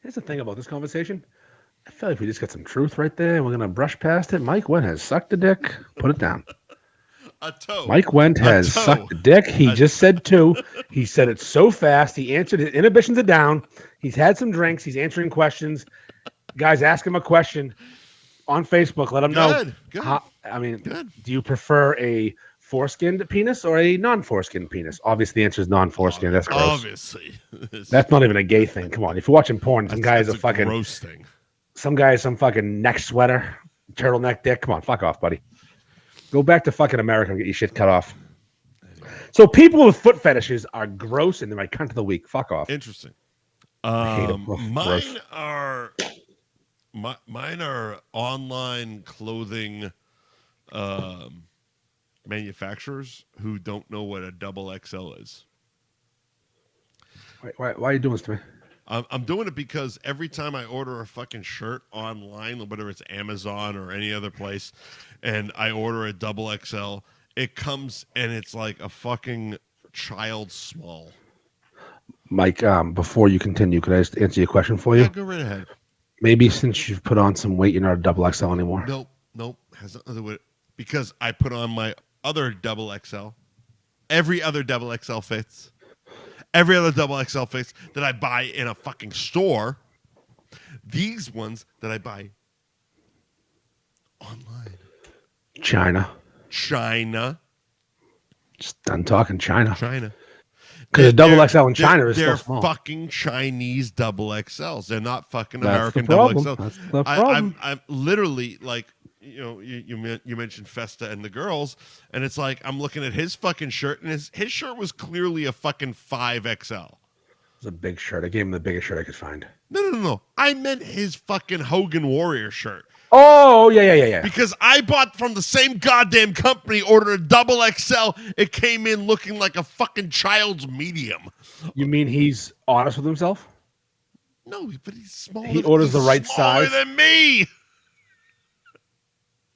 Here's the thing about this conversation. I feel like we just got some truth right there, and we're gonna brush past it. Mike Wendt has sucked a dick. Put it down. A toe. Mike Wendt has sucked a dick. He just said 2. He said it so fast. He answered. His inhibitions are down. He's had some drinks. He's answering questions. Guys, ask him a question on Facebook. Let him know. Good. Do you prefer a foreskinned penis or a non-foreskinned penis? Obviously, the answer is non-foreskinned. That's gross. Obviously. That's not even a gay thing. Come on. If you're watching porn, some guy is a fucking gross thing. Some guy has some fucking neck sweater, turtleneck dick. Come on, fuck off, buddy. Go back to fucking America and get your shit cut off. So people with foot fetishes are gross and they're my cunt of the week. Fuck off. Interesting. Mine are online clothing manufacturers who don't know what a double XL is. Why are you doing this to me? I'm doing it because every time I order a fucking shirt online, whether it's Amazon or any other place, and I order a double XL, it comes and it's like a fucking child small. Mike, before you continue, could I just answer your question for you? Yeah, go right ahead. Maybe since you've put on some weight, you're not a double XL anymore. Nope. Has nothing to do with it. Because I put on my other double XL. Every other double XL fits. Every other double XL fits that I buy in a fucking store. These ones that I buy online. China. Just done talking China. Because a double XL in China is so small. They're fucking Chinese double XLs. They're not fucking American double XLs. That's the problem. I'm literally like you mentioned Festa and the girls, and it's like I'm looking at his fucking shirt, and his shirt was clearly a fucking 5XL. It was a big shirt. I gave him the biggest shirt I could find. No. I meant his fucking Hogan Warrior shirt. Oh, yeah. Because I bought from the same goddamn company, ordered a double XL. It came in looking like a fucking child's medium. You mean he's honest with himself? No, but he's smaller. He orders the right size. Smaller than me.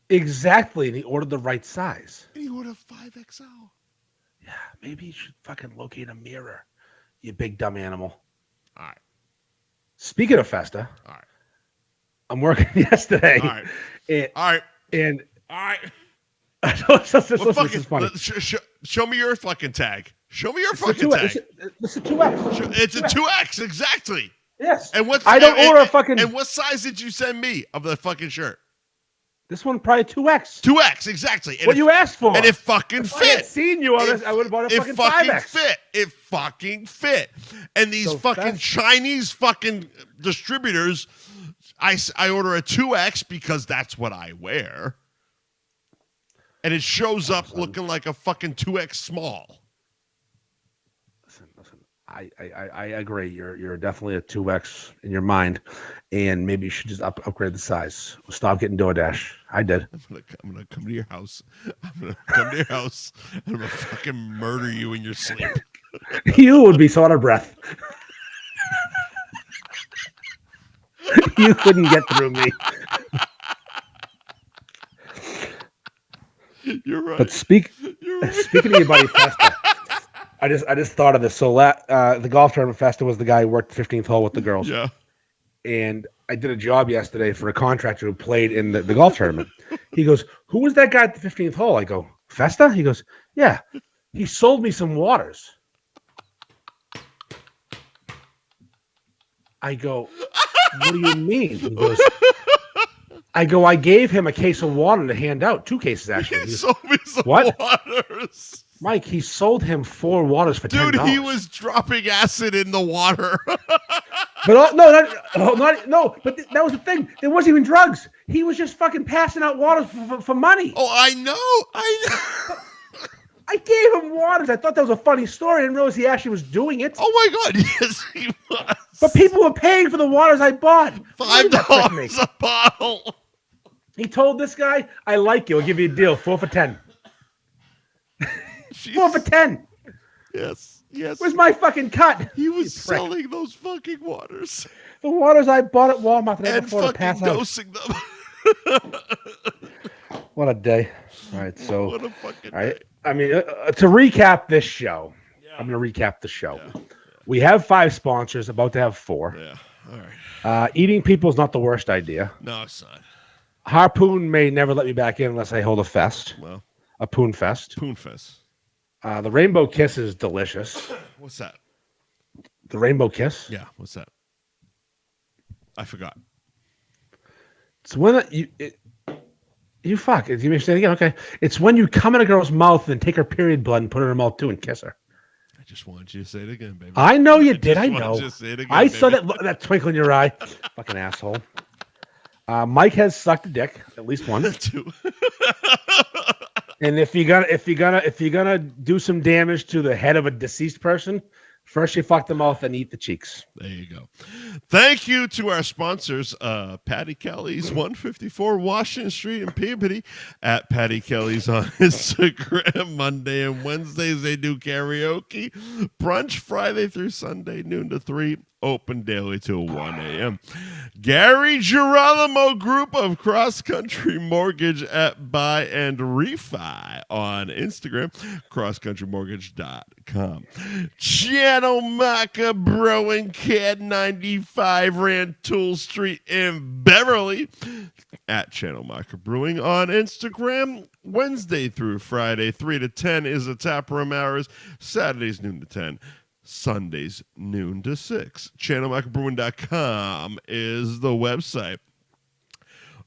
Exactly, and he ordered the right size. And he ordered 5XL. Yeah, maybe you should fucking locate a mirror, you big dumb animal. All right. Speaking of Festa, all right, I'm working yesterday. All right. And this is funny. Show me your fucking tag. Show me your fucking tag. This is 2X. It's a 2X, exactly. Yes. And I don't order a fucking. And what size did you send me of the fucking shirt? This one probably 2X. 2X, exactly. And what you asked for. And it fucking fit. I had seen you on this, I would have bought a fucking 5X. It fucking fit. And these fucking Chinese fucking distributors, I order a 2X because that's what I wear. And it shows up looking like a fucking 2X small. Listen. I agree. You're definitely a 2X in your mind, and maybe you should just upgrade the size. Stop getting DoorDash. I did. I'm gonna come to your house. I'm gonna fucking murder you in your sleep. You would be so out of breath. You couldn't get through me. You're right. But speaking to your buddy Festa, I just thought of this. So the golf tournament, Festa was the guy who worked 15th hole with the girls. Yeah. And I did a job yesterday for a contractor who played in the golf tournament. He goes, "Who was that guy at the 15th hole?" I go, "Festa?" He goes, "Yeah. He sold me some waters." I go, "What do you mean?" He goes, I gave him a case of water to hand out. 2 cases, actually. He sold me some waters. Mike, he sold him 4 waters for $10. Dude, he was dropping acid in the water. But but that was the thing. There wasn't even drugs. He was just fucking passing out waters for money. Oh, I know. I gave him waters. I thought that was a funny story. I didn't realize he actually was doing it. Oh my God, yes, he was. But people were paying for the waters I bought. $5 a bottle. He told this guy, "I like you. I'll give you a deal. 4 for 10. 4 for 10. Yes. Where's my fucking cut? He was selling those fucking waters. The waters I bought at Walmart and fucking dosing them. What a day. All right, so. What a fucking all right. day. I mean, to recap this show, I'm going to recap the show. Yeah. We have 5 sponsors, about to have 4. Yeah, all right. Eating people is not the worst idea. No, it's not. Harpoon may never let me back in unless I hold a fest. Well, a Poon Fest. Poon Fest. The Rainbow Kiss is delicious. What's that? The Rainbow Kiss? Yeah, what's that? I forgot. It's when you fuck. You may say it again. Okay. It's when you come in a girl's mouth and take her period blood and put it in her mouth too and kiss her. I just wanted you to say it again, baby. I know you did. I know. Again, I saw that twinkle in your eye. Fucking asshole. Mike has sucked a dick at least once. And if you're gonna do some damage to the head of a deceased person, first you fuck the mouth and eat the cheeks. There you go. Thank you to our sponsors, Patty Kelly's 154 Washington Street in Peabody, at Patty Kelly's on Instagram. Monday and Wednesdays they do karaoke. Brunch Friday through Sunday, noon to 3. Open daily till 1 a.m. Gary Girolamo Group of Cross Country Mortgage at Buy and Refi on Instagram, crosscountrymortgage.com. Channel Maca Brewing, CAD 95 Rantoul Street in Beverly, at Channel Maca Brewing on Instagram. Wednesday through Friday, 3 to 10 is the tap room hours. Saturdays, noon to 10. Sundays, noon to 6. ChannelMacaBrewing.com is the website.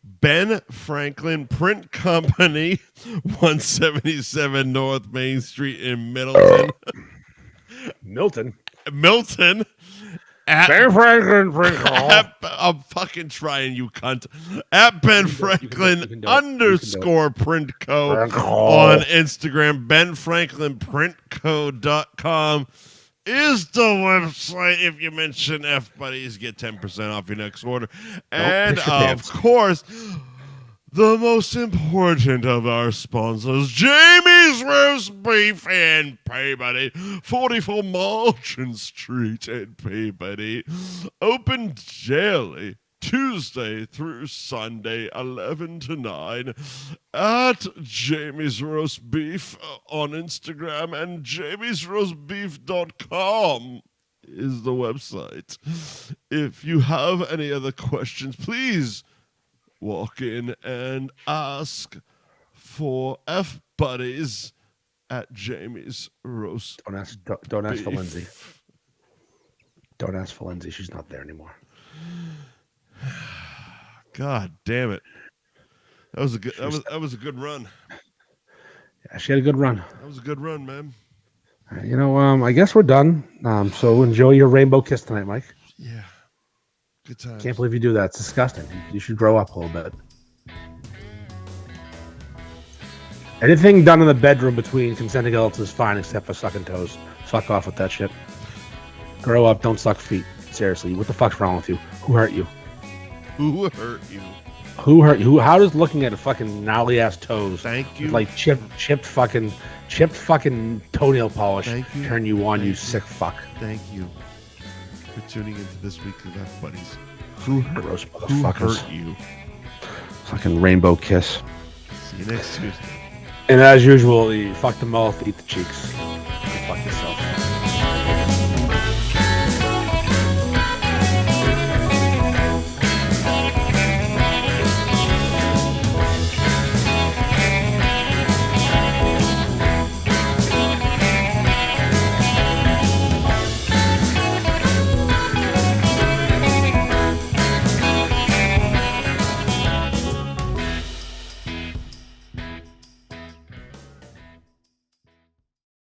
Ben Franklin Print Company, 177 North Main Street in Middleton. Milton. Ben Franklin Print Co. I'm fucking trying, you cunt. At Ben Franklin _ Print Co. on Instagram. BenFranklinPrintCo.com is the website. If you mention F Buddies, get 10% off your next order. And of course, the most important of our sponsors, Jamie's Roast Beef in Peabody, 44 Marchant Street in Peabody. Open daily, Tuesday through Sunday, 11 to 9, at Jamie's Roast Beef on Instagram, and jamiesroastbeef.com is the website. If you have any other questions, please walk in and ask for F Buddies at Jamie's Roast. Don't ask for Lindsay. Don't ask for Lindsay. She's not there anymore. God damn it! That was a good. That was a good run. Yeah, she had a good run. That was a good run, man. You know, I guess we're done. So enjoy your rainbow kiss tonight, Mike. Yeah. Good times. Can't believe you do that. It's disgusting. You should grow up a little bit. Anything done in the bedroom between consenting adults is fine, except for sucking toes. Fuck off with that shit. Grow up. Don't suck feet. Seriously, what the fuck's wrong with you? Who hurt you? Who hurt you? Who hurt you? How does looking at a fucking gnarly ass toes, thank you, like chipped fucking toenail polish, turn you on? You sick fuck. Thank you for tuning into this week of F Buddies. Who hurt you? Fucking rainbow kiss. See you next Tuesday. And as usual, you fuck the mouth, eat the cheeks.